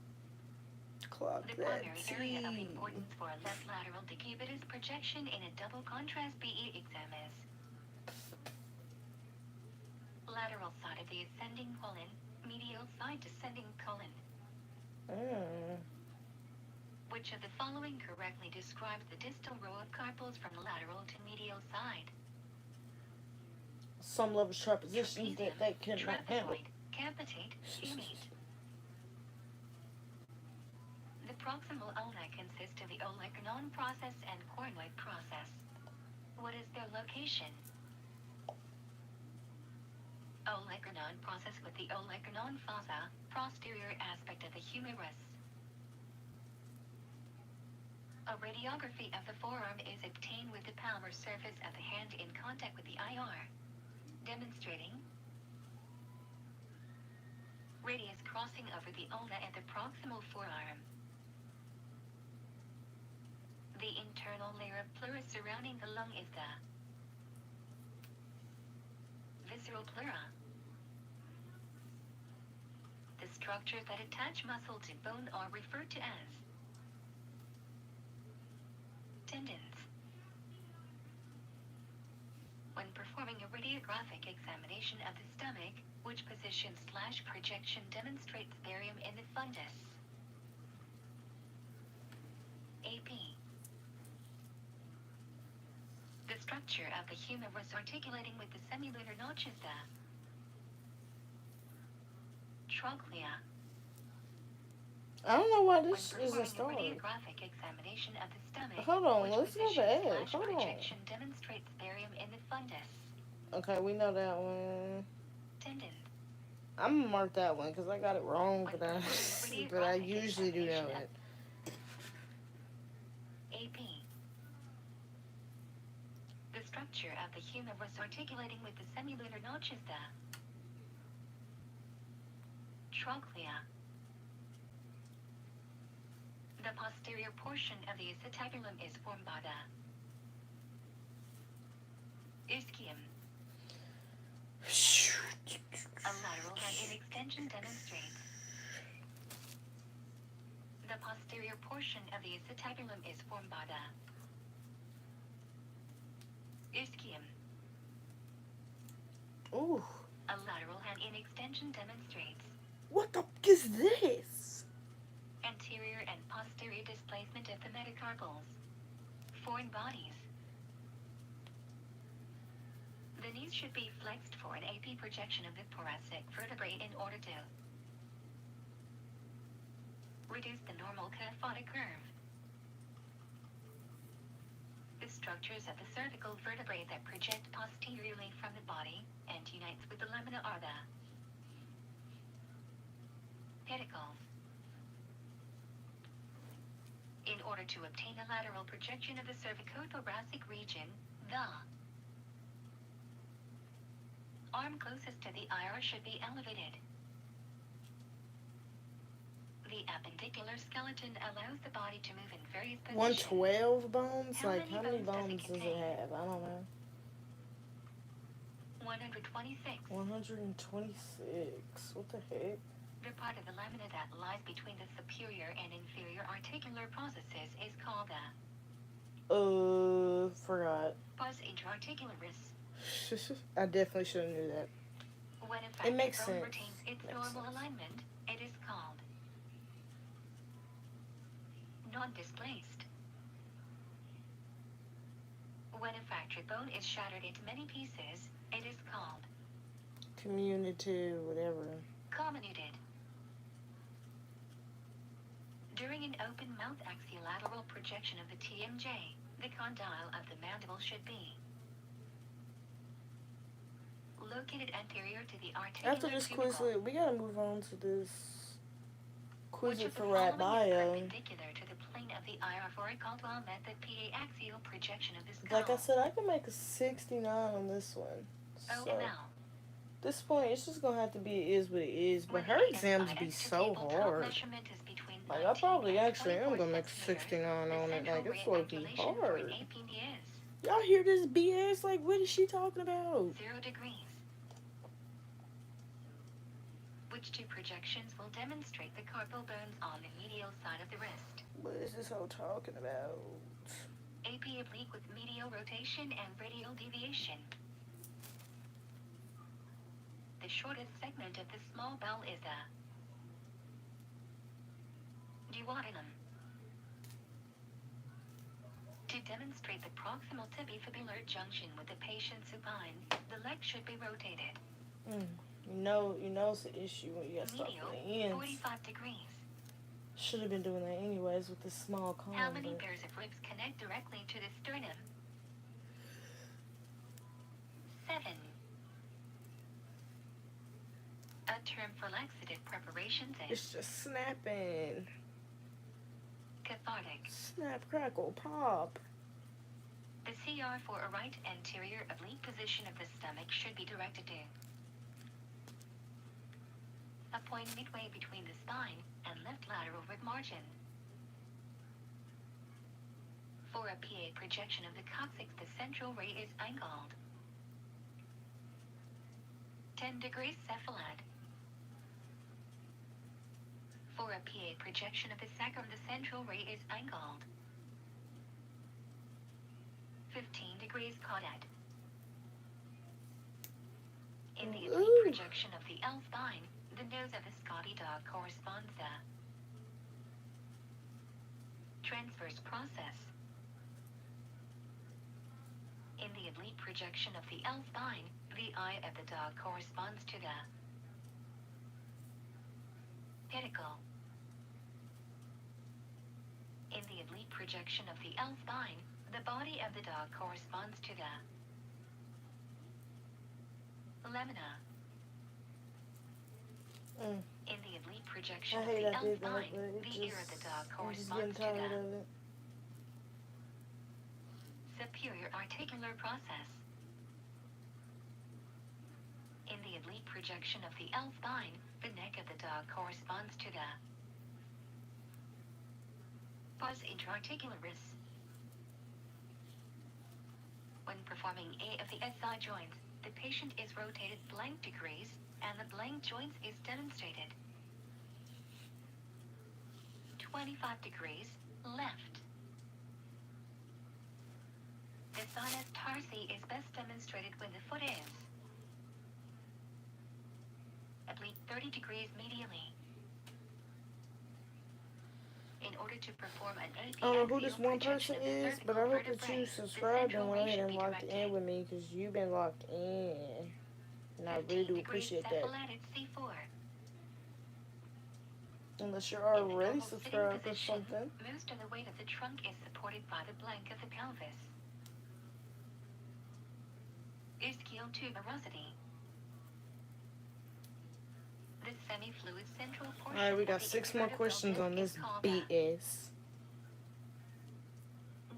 Clock The that primary area of T. importance for a left lateral decubitus projection in a double contrast BE exam is lateral side of the ascending colon, medial side descending colon. Which of the following correctly describes the distal row of carpals from the lateral to medial side? Some level sharp positions that they cannot handle. Trapezoid, capitate, humate. The proximal ulna consists of the olecranon process and cornoid process. What is their location? Olecranon process with the olecranon fossa, posterior aspect of the humerus. A radiography of the forearm is obtained with the palmar surface of the hand in contact with the IR, demonstrating radius crossing over the ulna and the proximal forearm. The internal layer of pleura surrounding the lung is the visceral pleura. The structures that attach muscle to bone are referred to as tendons. When performing a radiographic examination of the stomach, which position/projection demonstrates barium in the fundus? AP. The structure of the humerus articulating with the semilunar notch is the trochlea. I don't know why When this is a performing a story. radiographic examination of the stomach, Hold on, which let's go back. Hold on. position/projection demonstrates barium in the fundus? Okay, we know that one. Tendons. I'm gonna mark that one because I got it wrong, When but I performing a but I radiographic usually do know examination it. AP. The structure of the humerus articulating with the semilunar notch is the trochlea. The posterior portion of the acetabulum is formed by the ischium. A lateral hand in extension demonstrates the posterior portion of the acetabulum is formed by the ischium. Ooh, A lateral hand in extension demonstrates what the f is this? anterior and posterior displacement of the metacarpals. Foreign bodies. The knees should be flexed for an AP projection of the thoracic vertebrae in order to reduce the normal kyphotic curve. The structures of the cervical vertebrae that project posteriorly from the body and unites with the lamina are the pedicles. In order to obtain a lateral projection of the cervicothoracic region, the arm closest to the IR should be elevated. The appendicular skeleton allows the body to move in various positions. 112 bones? How Like, many how many bones bones does it does it contain? have? I don't know. 126. 126. What the heck? The part of the lamina that lies between the superior and inferior articular processes is called the Forgot. pars articularis. I definitely should have knew that. When a It factor makes bone sense. retains its Makes normal sense. alignment, it is called non-displaced. When a fractured bone is shattered into many pieces, it is called Communitive, whatever. comminuted. During an open mouth axiolateral projection of the TMJ, the condyle of the mandible should be located anterior to the articular After this tubercle, Quizlet, we gotta move on to this which Quizlet of the for Rat following is Bio. perpendicular to the plane of the IR for a Caldwell method PA axial projection of the skull. Like I said, I can make a 69 on this one. So, OML. this point, it's just gonna have to be it is what it is. But When her the exams be ASIS to so tabletop hard. measurement is between Like, I 19 probably and actually am 24 gonna make a centimeters, 69 the on it. central Like, it's ray gonna be angulation for an hard. APD is Y'all hear this BS? Like, what is she talking about? 0 degrees. Which two projections will demonstrate the carpal bones on the medial side of the wrist? What is this whole talking about? AP oblique with medial rotation and radial deviation. The shortest segment of the small bowel is the duodenum. To demonstrate the proximal tibifibular junction with the patient supine, the leg should be rotated. You know it's an issue when you got stuff Medial, in the ends. 45 degrees. Should have been doing that anyways with this small comb. How many but pairs of ribs connect directly to the sternum? 7. A term for laxative preparations is it's just snapping. cathartic. Snap, crackle, pop. The CR for a right anterior oblique position of the stomach should be directed to a point midway between the spine and left lateral rib margin. For a PA projection of the coccyx, the central ray is angled 10 degrees cephalad. For a PA projection of the sacrum, the central ray is angled 15 degrees caudate. In the oblique Ooh. projection of the L spine, the nose of the Scotty dog corresponds to transverse process. In the oblique projection of the L spine, the eye of the dog corresponds to the pedicle. In the oblique projection of the L spine, the body of the dog corresponds to the lamina. In the oblique projection I of hate the I L did that, spine, but it the just, ear of the dog I'm just getting corresponds to tired the of it. superior articular process. In the oblique projection of the L spine, the neck of the dog corresponds to the pars interarticularis. When performing A of the SI joints, the patient is rotated blank degrees, and the blank joints is demonstrated 25 degrees left. The sinus tarsi is best demonstrated when the foot is oblique 30 degrees medially. In order to perform an AP I don't know who this axial one projection person of the is, but I cervical hope that vertebrae, you the subscribed and central went ray ahead should and be locked in directed with me because you've been locked in. And I 15 really do degrees appreciate that. cephalad at C4. Unless you're In the already normal sitting subscribed or position, something. most of the weight of the trunk is supported by the blank of the pelvis. Ischial tuberosity. The semi-fluid central portion Alright, we of got the 6 more invertebral questions disc on this is called the BS.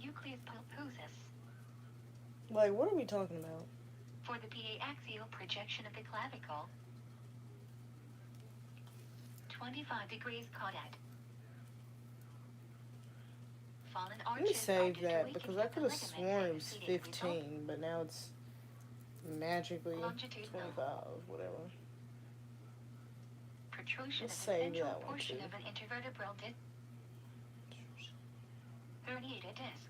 nucleus pulposus. Like, what are we talking about? For the PA axial projection of the clavicle, 25 degrees caudate. Fallen Let me arches are save that disjointed because with I the could have ligaments sworn it and was seated result 15, but now it's magically longitudinal 25, whatever. protrusion Let's of the save central that one portion too. of an intervertebral disc. Herniated disc.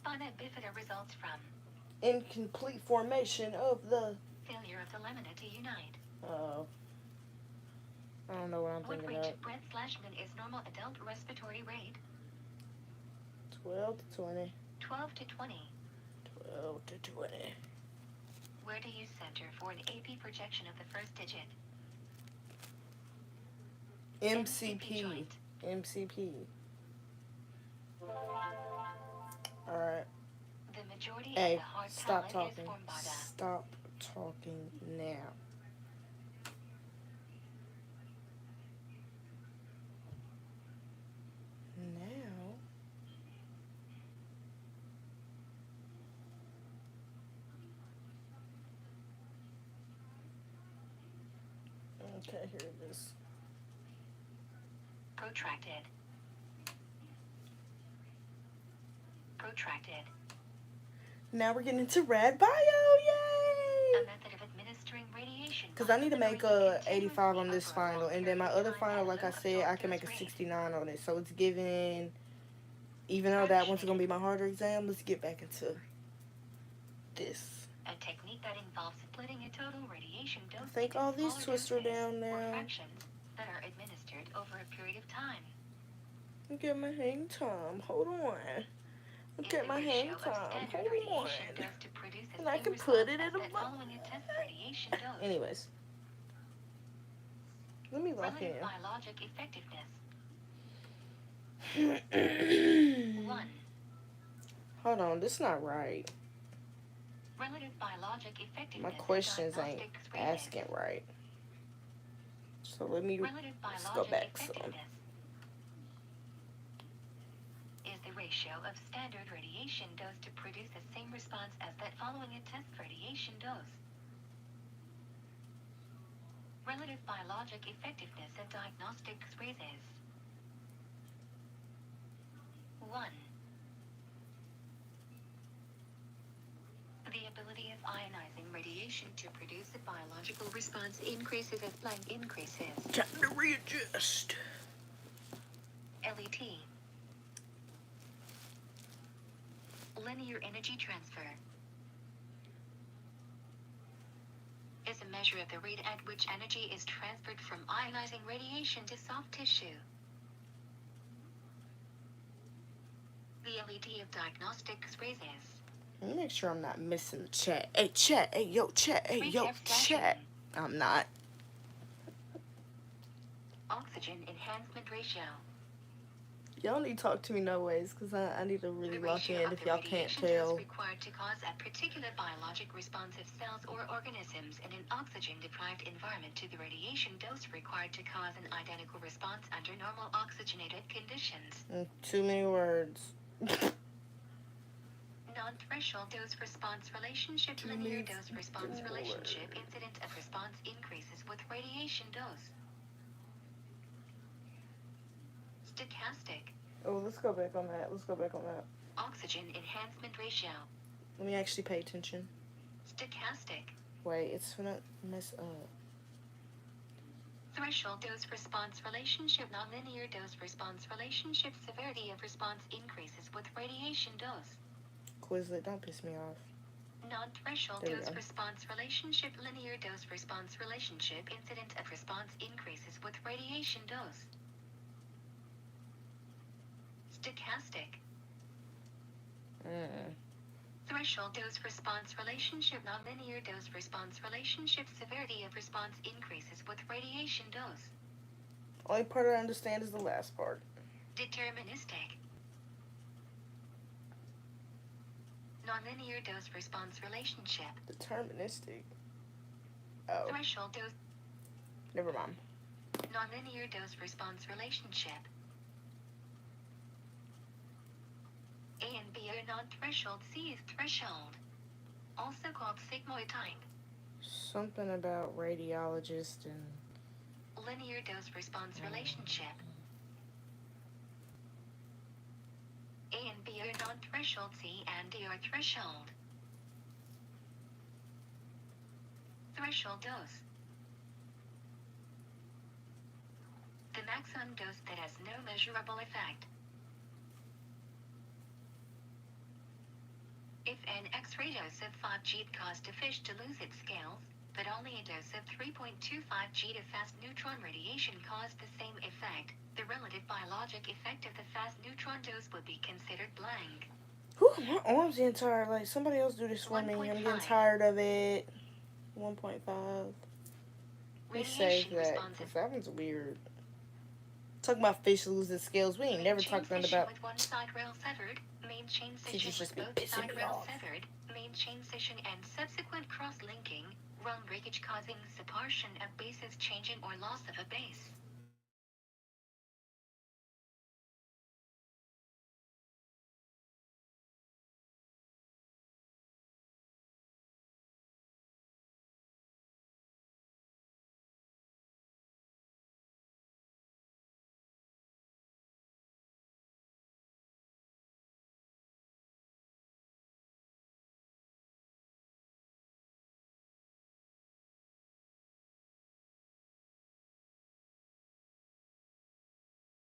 spina bifida results from incomplete formation of the... failure of the lamina to unite. Oh. I don't know what I'm What thinking range of. of breath/min is normal adult respiratory rate? 12 to 20. 12 to 20. 12 to 20. Where do you center for an AP projection of the first digit? MCP. joint. MCP. Alright. The majority Hey, of the hard stop palate is talking. formed by the Stop talking now. Now. Okay, here it is. protracted. Protracted. Now we're getting into rad bio, A yay! method of administering radiation. Because I need to make a 85 on this final, and then my other final, like I said, I can make a 69 on it. So it's giving, even though that one's going to be my harder exam, let's get back into this. A technique that involves splitting a total radiation dose. I think all these twists are down or now. fractions that are administered over a period of time. Look at my hang time. Hold on. Look at my hang time. Hold on. And I can put it in a box. Anyways. Let me lock in. Biologic effectiveness. 1. Hold on, this is not right. Relative biologic effectiveness. My questions ain't asking right. So let me just go back some. Is the ratio of standard radiation dose to produce the same response as that following a test radiation dose. Relative biologic effectiveness of diagnostic phrases. 1. The ability of ionizing radiation to produce a biological response increases as blank increases. Time to readjust. LET. Linear energy transfer is a measure of the rate at which energy is transferred from ionizing radiation to soft tissue. The LED of diagnostic phrases. Let me make sure I'm not missing the chat. Hey, chat. Hey, yo, chat. Hey, yo, chat. I'm not. Oxygen enhancement ratio. Y'all need to talk to me no ways, because I need to really lock in if y'all can't tell. Required to cause a particular biologic response of cells or organisms in an oxygen-deprived environment to the radiation dose required to cause an identical response under normal oxygenated conditions. Too many words. Non-threshold dose-response relationship. Linear dose-response relationship. Incident of response increases with radiation dose. Stochastic. Oh, let's go back on that. Let's go back on that. Oxygen enhancement ratio. Let me actually pay attention. Stochastic. Wait, it's gonna mess up. Threshold dose-response relationship. Nonlinear dose-response relationship. Severity of response increases with radiation dose. Quizlet, don't piss me off. Non-threshold dose-response relationship. Linear dose-response relationship. Incident of response increases with radiation dose. Stochastic. Threshold dose-response relationship. Nonlinear dose-response relationship. Severity of response increases with radiation dose. Only part I understand is the last part. Deterministic. Nonlinear dose-response relationship. Deterministic. Oh. Threshold dose. Never mind. Nonlinear dose-response relationship. A and B are non-threshold. C is threshold. Also called sigmoid type. Something about radiologist and... Linear dose-response relationship. A and B are non-threshold. C and D are threshold. Threshold dose. The maximum dose that has no measurable effect. If an X-ray dose of 5 G caused a fish to lose its scales, but only a dose of 3.25 G of fast neutron radiation caused the same effect, the relative biologic effect of the fast neutron dose would be considered blank. Whew, my arm's getting tired. Like, somebody else do this for me. I'm getting 1.5. tired of it. 1.5. We save Radiation that, because responsive. that one's weird. Talking about fish losing scales. We ain't Main never chain talked nothing session about. with one side rail severed. Main chain session Teachers just with be both pissing side me rails off. severed. Main chain session and subsequent cross-linking. Run breakage causing separation of bases changing or loss of a base.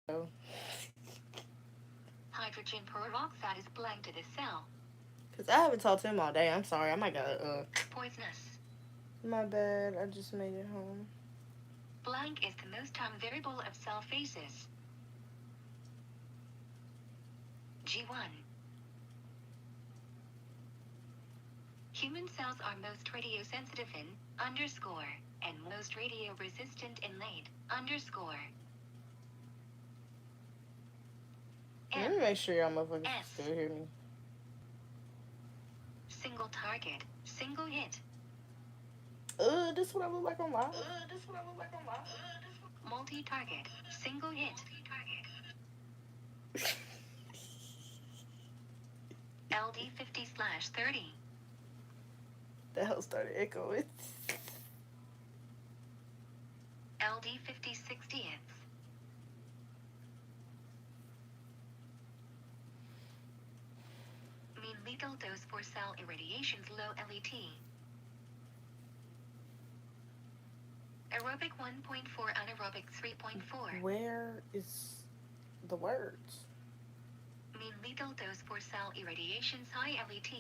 So, Hydrogen peroxide is blank to the cell. because I haven't talked to him all day. I'm sorry. I might gotta, Poisonous. My bad. I just made it home. Blank is the most time variable of cell phases. G1. Human cells are most radiosensitive in underscore and most radio-resistant in late underscore. Let me make sure y'all motherfuckers S. still hear me. Single target, single hit. This is what I look like on live. Multi-target, single hit. LD50/30. The hell started echoing. LD50/60th. Mean lethal dose for cell irradiations low LET. Aerobic 1.4, anaerobic 3.4. Where is the words? Mean lethal dose for cell irradiations high LET.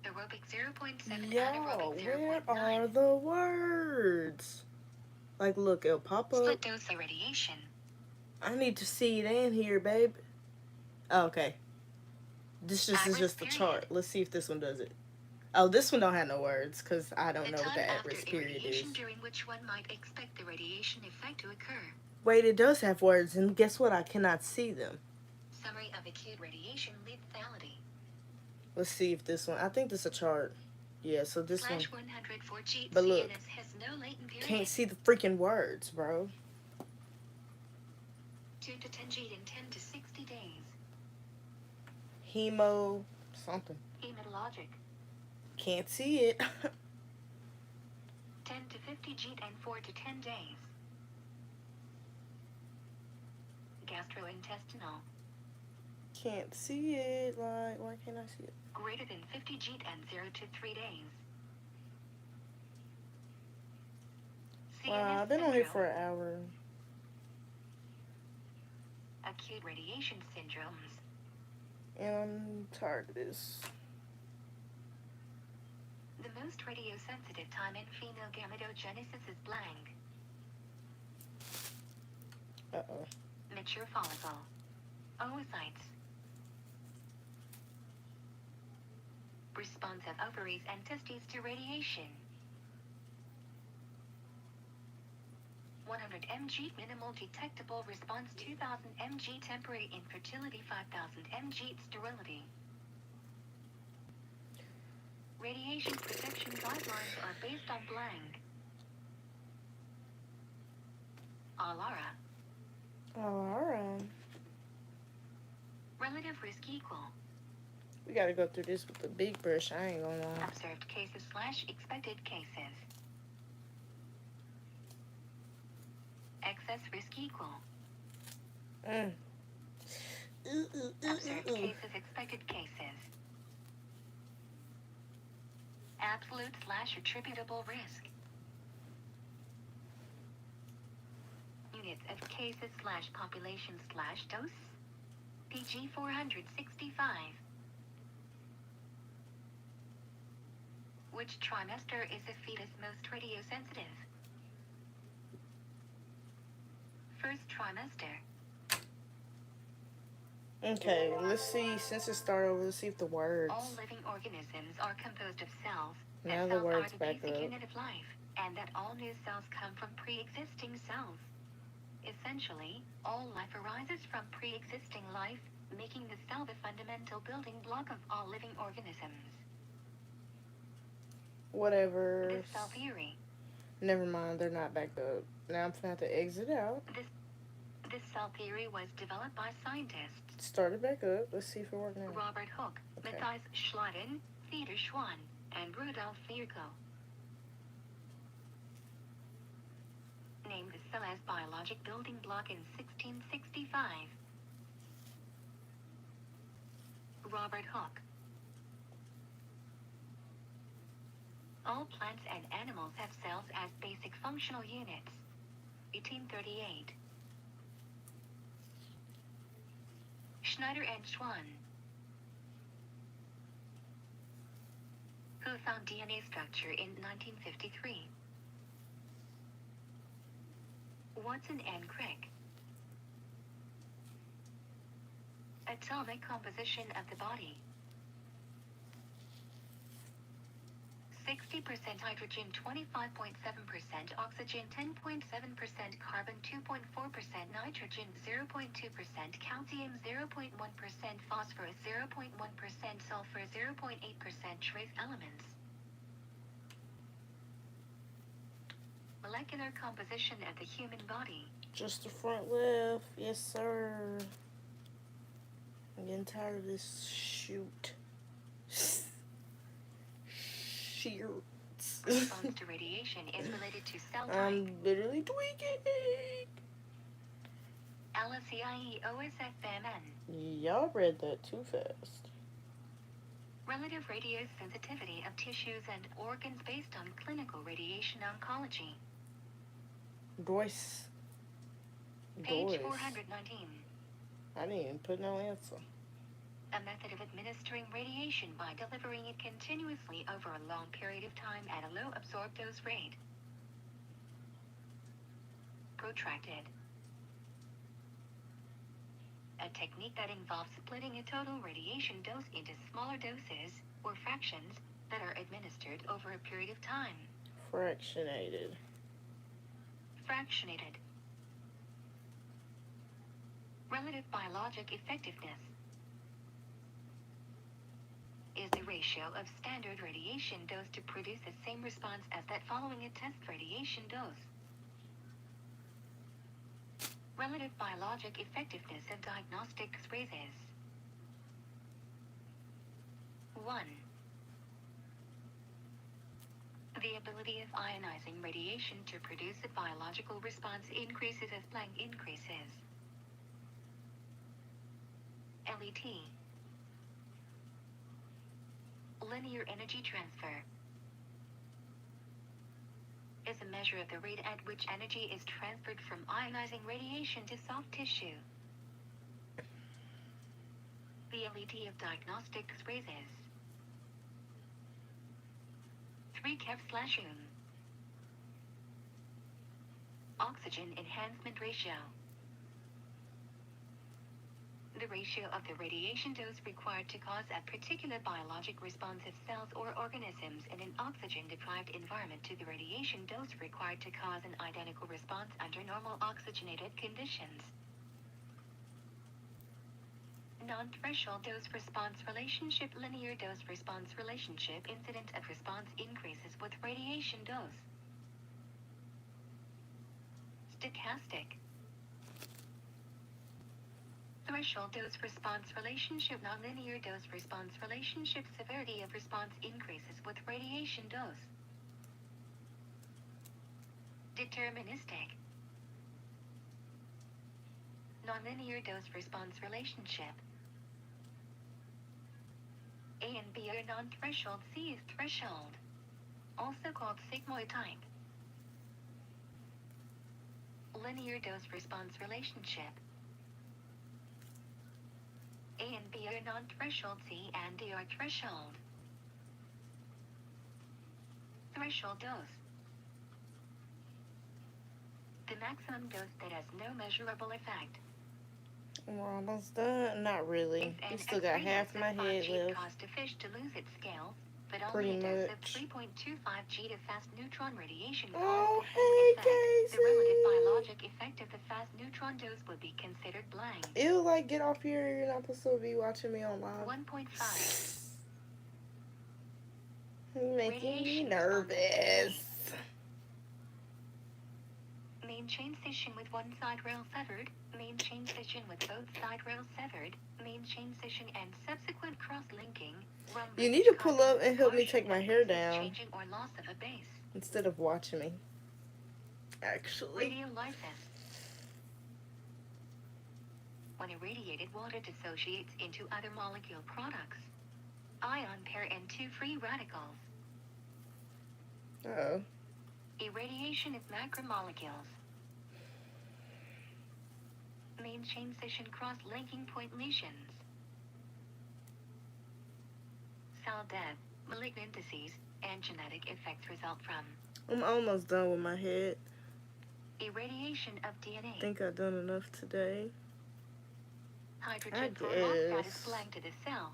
Aerobic 0.7, Yo, anaerobic 0.9. where are the words? Like, look, it'll pop up. Split dose irradiation. I need to see it in here, babe. Oh, okay. This is just the chart. Let's see if this one does it. Oh, this one don't have no words, because I don't know what the at-risk period is. During which one might expect the radiation effect to occur. Wait, it does have words, and guess what? I cannot see them. Summary of acute radiation lethality. Let's see if this one... I think this is a chart. Yeah, so this one... /104G But look, has no latent period. can't see the freaking words, bro. 2 to 10 G in 10 to 60 days. Hemo... something. Hematologic. Can't see it. 10 to 50 G and 4 to 10 days. Gastrointestinal. Can't see it. Like, why can't I see it? Greater than 50 G and 0 to 3 days. Wow, I've been on here for an hour. Acute radiation syndromes. And I'm tired of this. The most radiosensitive time in female gametogenesis is blank. Uh-oh. Mature follicle. Oocytes. Response of ovaries and testes to radiation. 100 mg minimal detectable response, 2000 mg temporary infertility, 5000 mg sterility. Radiation protection guidelines are based on blank. Alara. Alright. Relative risk equal. We gotta go through this with the big brush. I ain't gonna lie. Observed cases / expected cases. Excess risk equal. Observed cases, expected cases. Absolute / attributable risk. Units of cases / population / dose. PG 465. Which trimester is a fetus most radiosensitive? First trimester. Okay, let's see. Since it started over, let's see if the words. All living organisms are composed of cells. Now That the cells are words the back basic up. unit of life, and that all new cells come from pre-existing cells. Essentially, all life arises from pre-existing life, making the cell the fundamental building block of all living organisms. Whatever. This cell theory. Never mind, they're not back up. Now I'm gonna have to exit out. This cell theory was developed by scientists. Start it back up. Let's see if it works now. Robert Hooke, Okay. Matthias Schleiden, Theodor Schwann, and Rudolf Virchow. Named the cell as biologic building block in 1665. Robert Hooke. All plants and animals have cells as basic functional units. 1838. Schneider and Schwann. Who found DNA structure in 1953? Watson and Crick. Atomic composition of the body. 60% hydrogen, 25.7% oxygen, 10.7% carbon, 2.4% nitrogen, 0.2% calcium, 0.1% phosphorus, 0.1% sulfur, 0.8% trace elements. Molecular composition of the human body. Just the front left. Yes, sir. I'm getting tired of this shoot. Shirts. Response to radiation is related to cell type. I'm literally tweaking. LSEIE-OSFMN. Y'all read that too fast. Relative radiosensitivity of tissues and organs based on clinical radiation oncology. Doyce. Page 419. I didn't even put no answer. A method of administering radiation by delivering it continuously over a long period of time at a low absorbed dose rate. Protracted. A technique that involves splitting a total radiation dose into smaller doses, or fractions, that are administered over a period of time. Fractionated. Fractionated. Relative biologic effectiveness is the ratio of standard radiation dose to produce the same response as that following a test radiation dose. Relative biologic effectiveness of diagnostics raises 1. The ability of ionizing radiation to produce a biological response increases as blank increases. LET. Linear energy transfer is a measure of the rate at which energy is transferred from ionizing radiation to soft tissue. The LET of diagnostics raises 3 keV/ohm. Oxygen enhancement ratio. The ratio of the radiation dose required to cause a particular biologic response of cells or organisms in an oxygen-deprived environment to the radiation dose required to cause an identical response under normal oxygenated conditions. Non-threshold dose-response relationship. Linear dose-response relationship. Incident of response increases with radiation dose. Stochastic. Threshold dose-response relationship. Nonlinear dose-response relationship. Severity of response increases with radiation dose. Deterministic. Nonlinear dose-response relationship. A and B are non-threshold. C is threshold. Also called sigmoid type. Linear dose-response relationship. A and B are non-threshold, C and D are threshold. Threshold dose. The maximum dose that has no measurable effect. We're almost done. Not really. If We an still got X-ray half my head G left. caused a fish to lose its scales, but Pretty only a dose of much. 3.25 G to fast neutron radiation caused Oh, the same hey, effect. The relative Casey. biologic effect of the fast neutron dose would be considered blank. Ew, like, get off here. You're not supposed to be watching me on live. 1.5. You're making me Radiation nervous. Main chain scission with one side rail severed. Main chain scission with both side rails severed. Main chain scission and subsequent cross-linking. You need to pull up and help me take my hair down Changing or loss of a base. instead of watching me. Actually. Radiolysis. When irradiated water dissociates into other molecule products. Ion pair and two free radicals. Uh-oh. Irradiation of macromolecules. Main chain scission cross-linking point lesions. Cell death, malignant disease, and genetic effects result from. I'm almost done with my head. Irradiation of DNA. I think I've done enough today. Hydrogen I peroxide guess. is blank to the cell.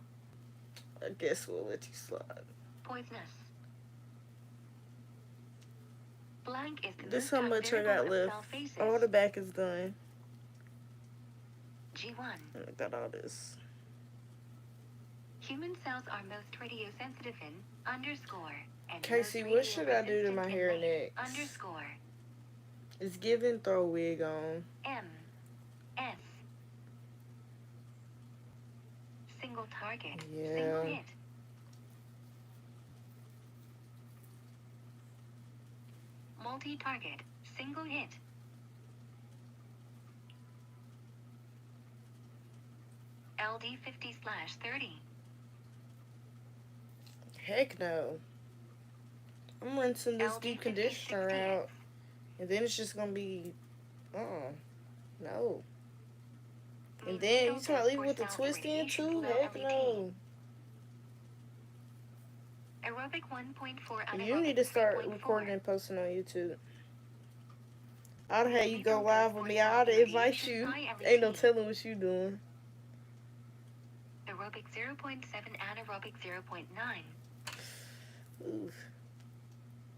I guess we'll let you slide. Poisonous. Blank is the This most how much I got left. All the back is done. G1. I got all this. Human cells are most radiosensitive in underscore. And Casey, most what should I do to my hair in next? underscore. It's giving throw a wig on. M. S. Single target. Yeah. Single hit. Multi-target. Single hit. LD 50/30. Heck no. I'm rinsing this deep conditioner out. And then it's just going to be... No. And then you trying to leave it with the twist in too? Heck no. Aerobic 1.4. You need to start recording and posting on YouTube. I'd have you go live with me. I'd invite you. Ain't no telling what you doing. Aerobic 0.7, anaerobic 0.9. Oof.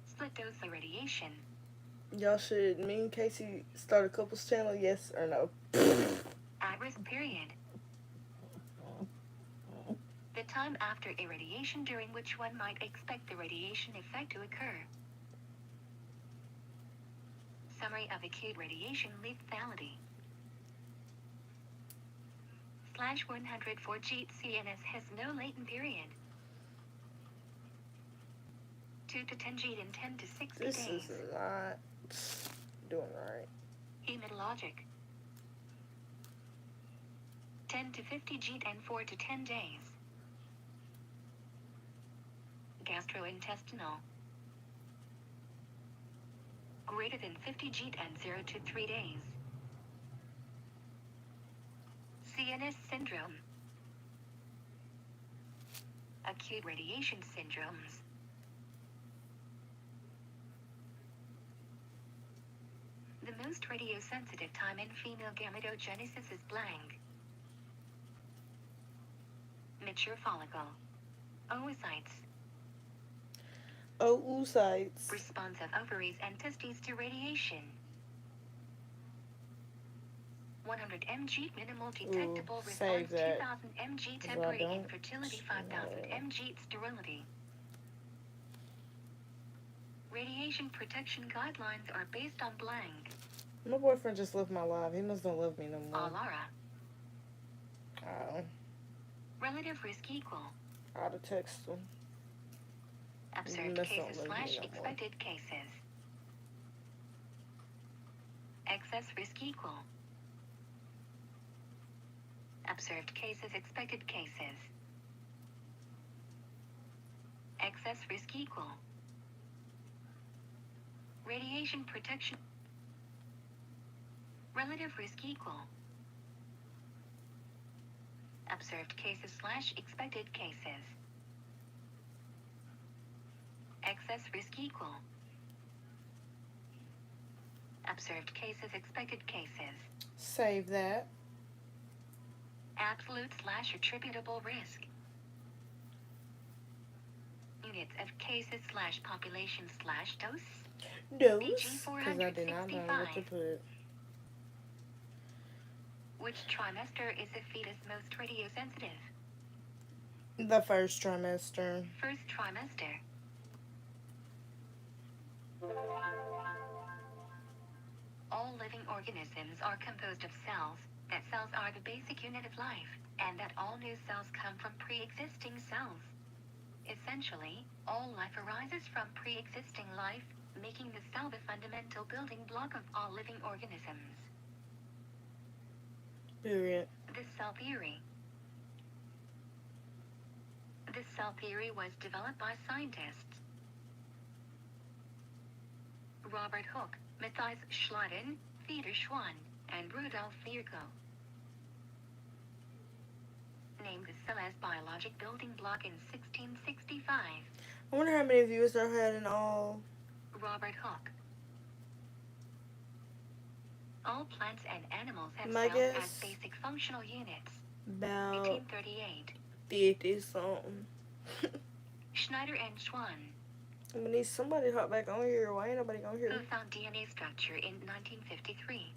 Split dose irradiation. Y'all should, me and Casey, start a couples channel, yes or no? At risk period. The time after irradiation during which one might expect the radiation effect to occur. Summary of acute radiation lethality. /104 G CNS has no latent period. 2 to 10 G in 10 to 60 This days. is not doing right. Hematologic. 10 to 50 G and 4 to 10 days. Gastrointestinal. Greater than 50 G and 0 to 3 days. CNS syndrome. Acute radiation syndromes. The most radiosensitive time in female gametogenesis is blank. Mature follicle. Oocytes. Oocytes. Response of ovaries and testes to radiation. 100 mg minimal detectable response. 2000 mg temporary infertility. 5000 mg sterility. Radiation protection guidelines are based on blank. My boyfriend just left my live. He must don't love me no more. Alara. Oh. Relative risk equal. I'd have text him. Observed cases / expected cases. Excess risk equal. Observed cases, expected cases. Excess risk equal. Radiation protection. Relative risk equal. Observed cases / expected cases. Excess risk equal. Observed cases, expected cases. Save that. Absolute / attributable risk. Units of cases / population / dose. Dose, because I did not know what to put. Which trimester is a fetus most radiosensitive? The first trimester. First trimester. All living organisms are composed of cells, that cells are the basic unit of life, and that all new cells come from pre-existing cells. Essentially, all life arises from pre-existing life, making the cell the fundamental building block of all living organisms. Period. The cell theory. This cell theory was developed by scientists Robert Hooke, Matthias Schleiden, Theodor Schwann, and Rudolf Virchow. Named the cell as biologic building block in 1665. I wonder how many viewers I had in all. Robert Hooke. All plants and animals have My cells guess, as basic functional units. About 1838. 50 something. Schneider and Schwann. I'm gonna need somebody to hop back on here. Why ain't nobody on here? Who found DNA structure in 1953.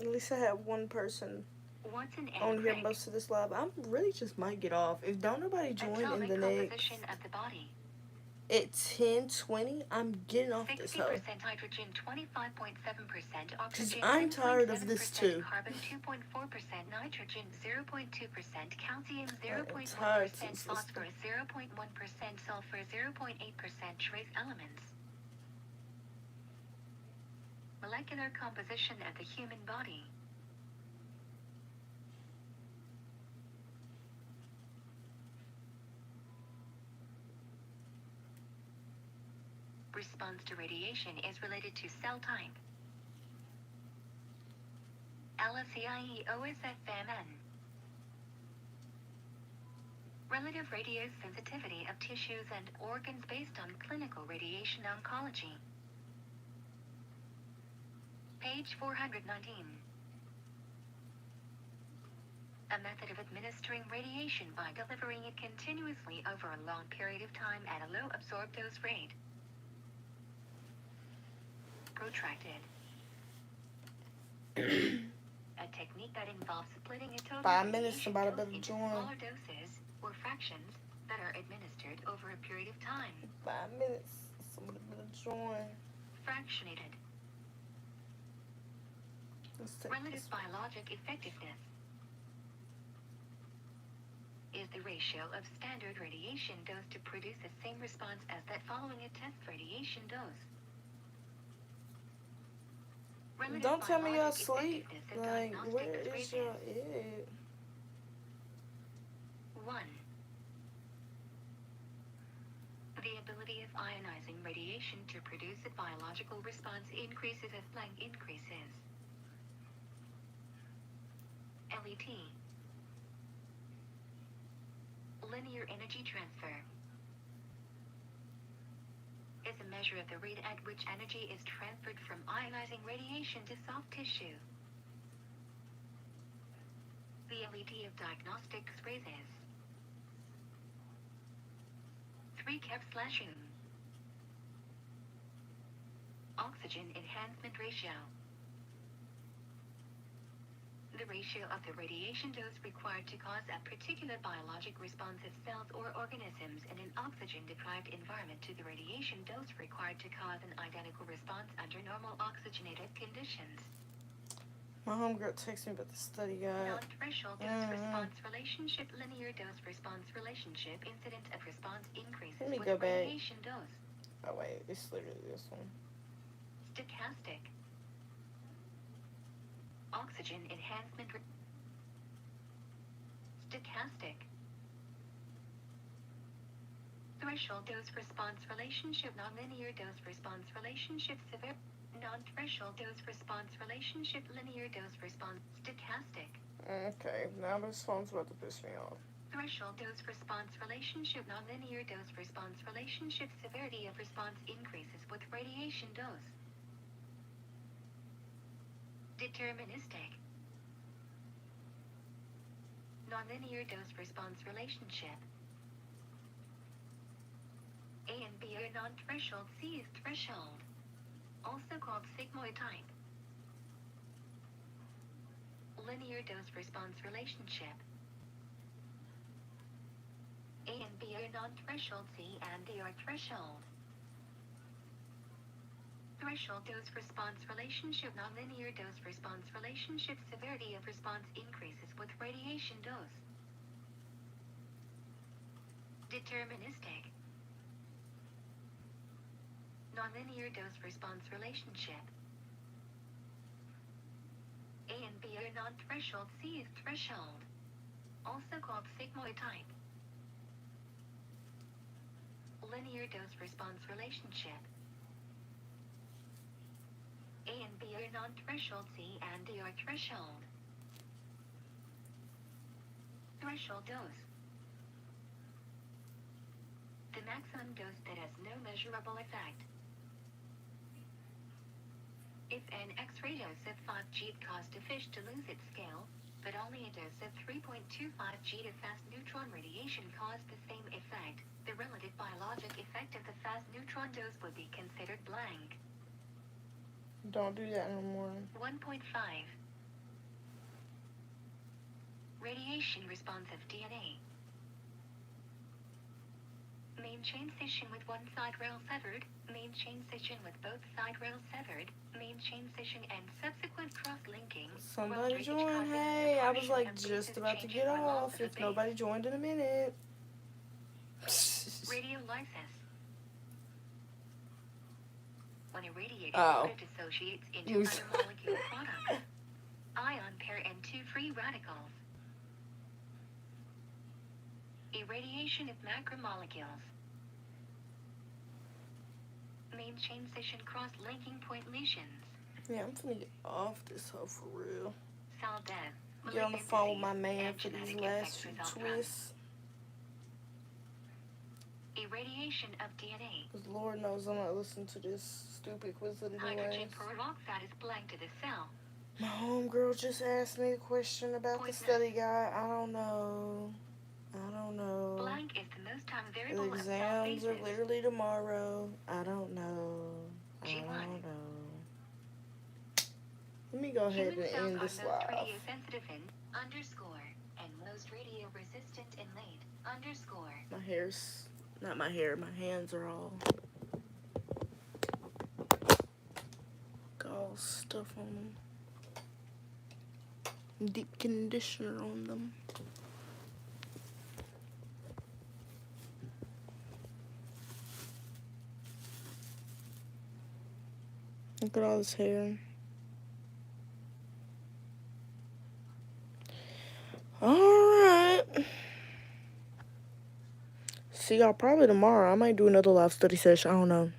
At least I have one person Watson and on here Crick. most of this live. I'm really just might get off. If don't nobody join in the next composition of the body. at 10:20, I'm getting off this 60% hoe. hydrogen, 25.7% Cause oxygen, I'm tired of 10.7% this too. carbon, 2.4% nitrogen, 0.2% calcium, tired 0.1% of this. phosphorus, 0.1% sulfur, 0.8% trace elements. Molecular composition of the human body. Response to radiation is related to cell type. LSCIE-OSFMN. Relative radiosensitivity of tissues and organs based on clinical radiation oncology. Page 419. A method of administering radiation by delivering it continuously over a long period of time at a low absorbed dose rate. Protracted. A technique that involves splitting a total 5 minutes, radiation somebody dose better into join. smaller doses or fractions that are administered over a period of time. 5 minutes, somebody better join. Fractionated. Let's take Relative this. biologic effectiveness is the ratio of standard radiation dose to produce the same response as that following a test radiation dose. Relative Don't tell me y'all biologic sleep. effectiveness of Like, diagnostic where is phrases. y'all at? 1. The ability of ionizing radiation to produce a biological response increases as blank increases. LET. Linear energy transfer is a measure of the rate at which energy is transferred from ionizing radiation to soft tissue. The LET of diagnostics phrases. 3 Kev/U. Oxygen enhancement ratio. The ratio of the radiation dose required to cause a particular biologic response of cells or organisms in an oxygen-deprived environment to the radiation dose required to cause an identical response under normal oxygenated conditions. My homegirl texted me about the study guide. Non-threshold dose-response relationship, linear dose-response relationship, incidence of response increases Let me with go back. radiation dose. Oh wait, it's literally this one. Stochastic. Oxygen enhancement. Stochastic. Threshold dose-response relationship, nonlinear dose-response relationship, severe. Non-threshold dose-response relationship, linear dose-response. Stochastic. Okay, now this phone's about to piss me off. Threshold dose-response relationship. Nonlinear dose-response relationship. Severity of response increases with radiation dose. Deterministic. Nonlinear dose-response relationship. A and B are non-threshold. C is threshold. Also called sigmoid type. Linear dose-response relationship. A and B are non-threshold. C and D are threshold. Threshold dose-response relationship. Nonlinear dose-response relationship. Severity of response increases with radiation dose. Deterministic. Nonlinear dose-response relationship. A and B are non-threshold. C is threshold. Also called sigmoid type. Linear dose-response relationship. A and B are non-threshold. C and D are threshold. Threshold dose. The maximum dose that has no measurable effect. If an X-ray dose of 5 G caused a fish to lose its scale, but only a dose of 3.25 G of fast neutron radiation caused the same effect, the relative biologic effect of the fast neutron dose would be considered blank. Don't do that no more. 1.5. Radiation response of DNA. Main chain scission with one side rail severed, main chain scission with both side rails severed, main chain scission and subsequent cross-linking. Somebody join. Hey, I was like just about to get off if nobody joined in a minute. Radiolysis. When a radiated Oh. fluid dissociates into other molecule products. Ion pair and two free radicals. Irradiation of macromolecules. Main chain scission cross-linking point lesions. Yeah, I'm finna get off this hoe for real. Cell death. Get on the phone with my man and for these genetic last effects few result from twists. irradiation of DNA. Because Lord knows I'm not listening to this stupid quiz of the Hydrogen peroxide is blank to the cell. My homegirl just asked me a question about the study guide. I don't know. Blank is the most time The variable of cell exams are phases. literally tomorrow. I don't know. G1. Let me go ahead Human and cells end are this most live. radiosensitive in underscore and most radio-resistant in late underscore. My hair's not my hair. My hands are all got all stuff on them. Deep conditioner on them. Look at all this hair. Alright. See y'all probably tomorrow. I might do another live study session. I don't know.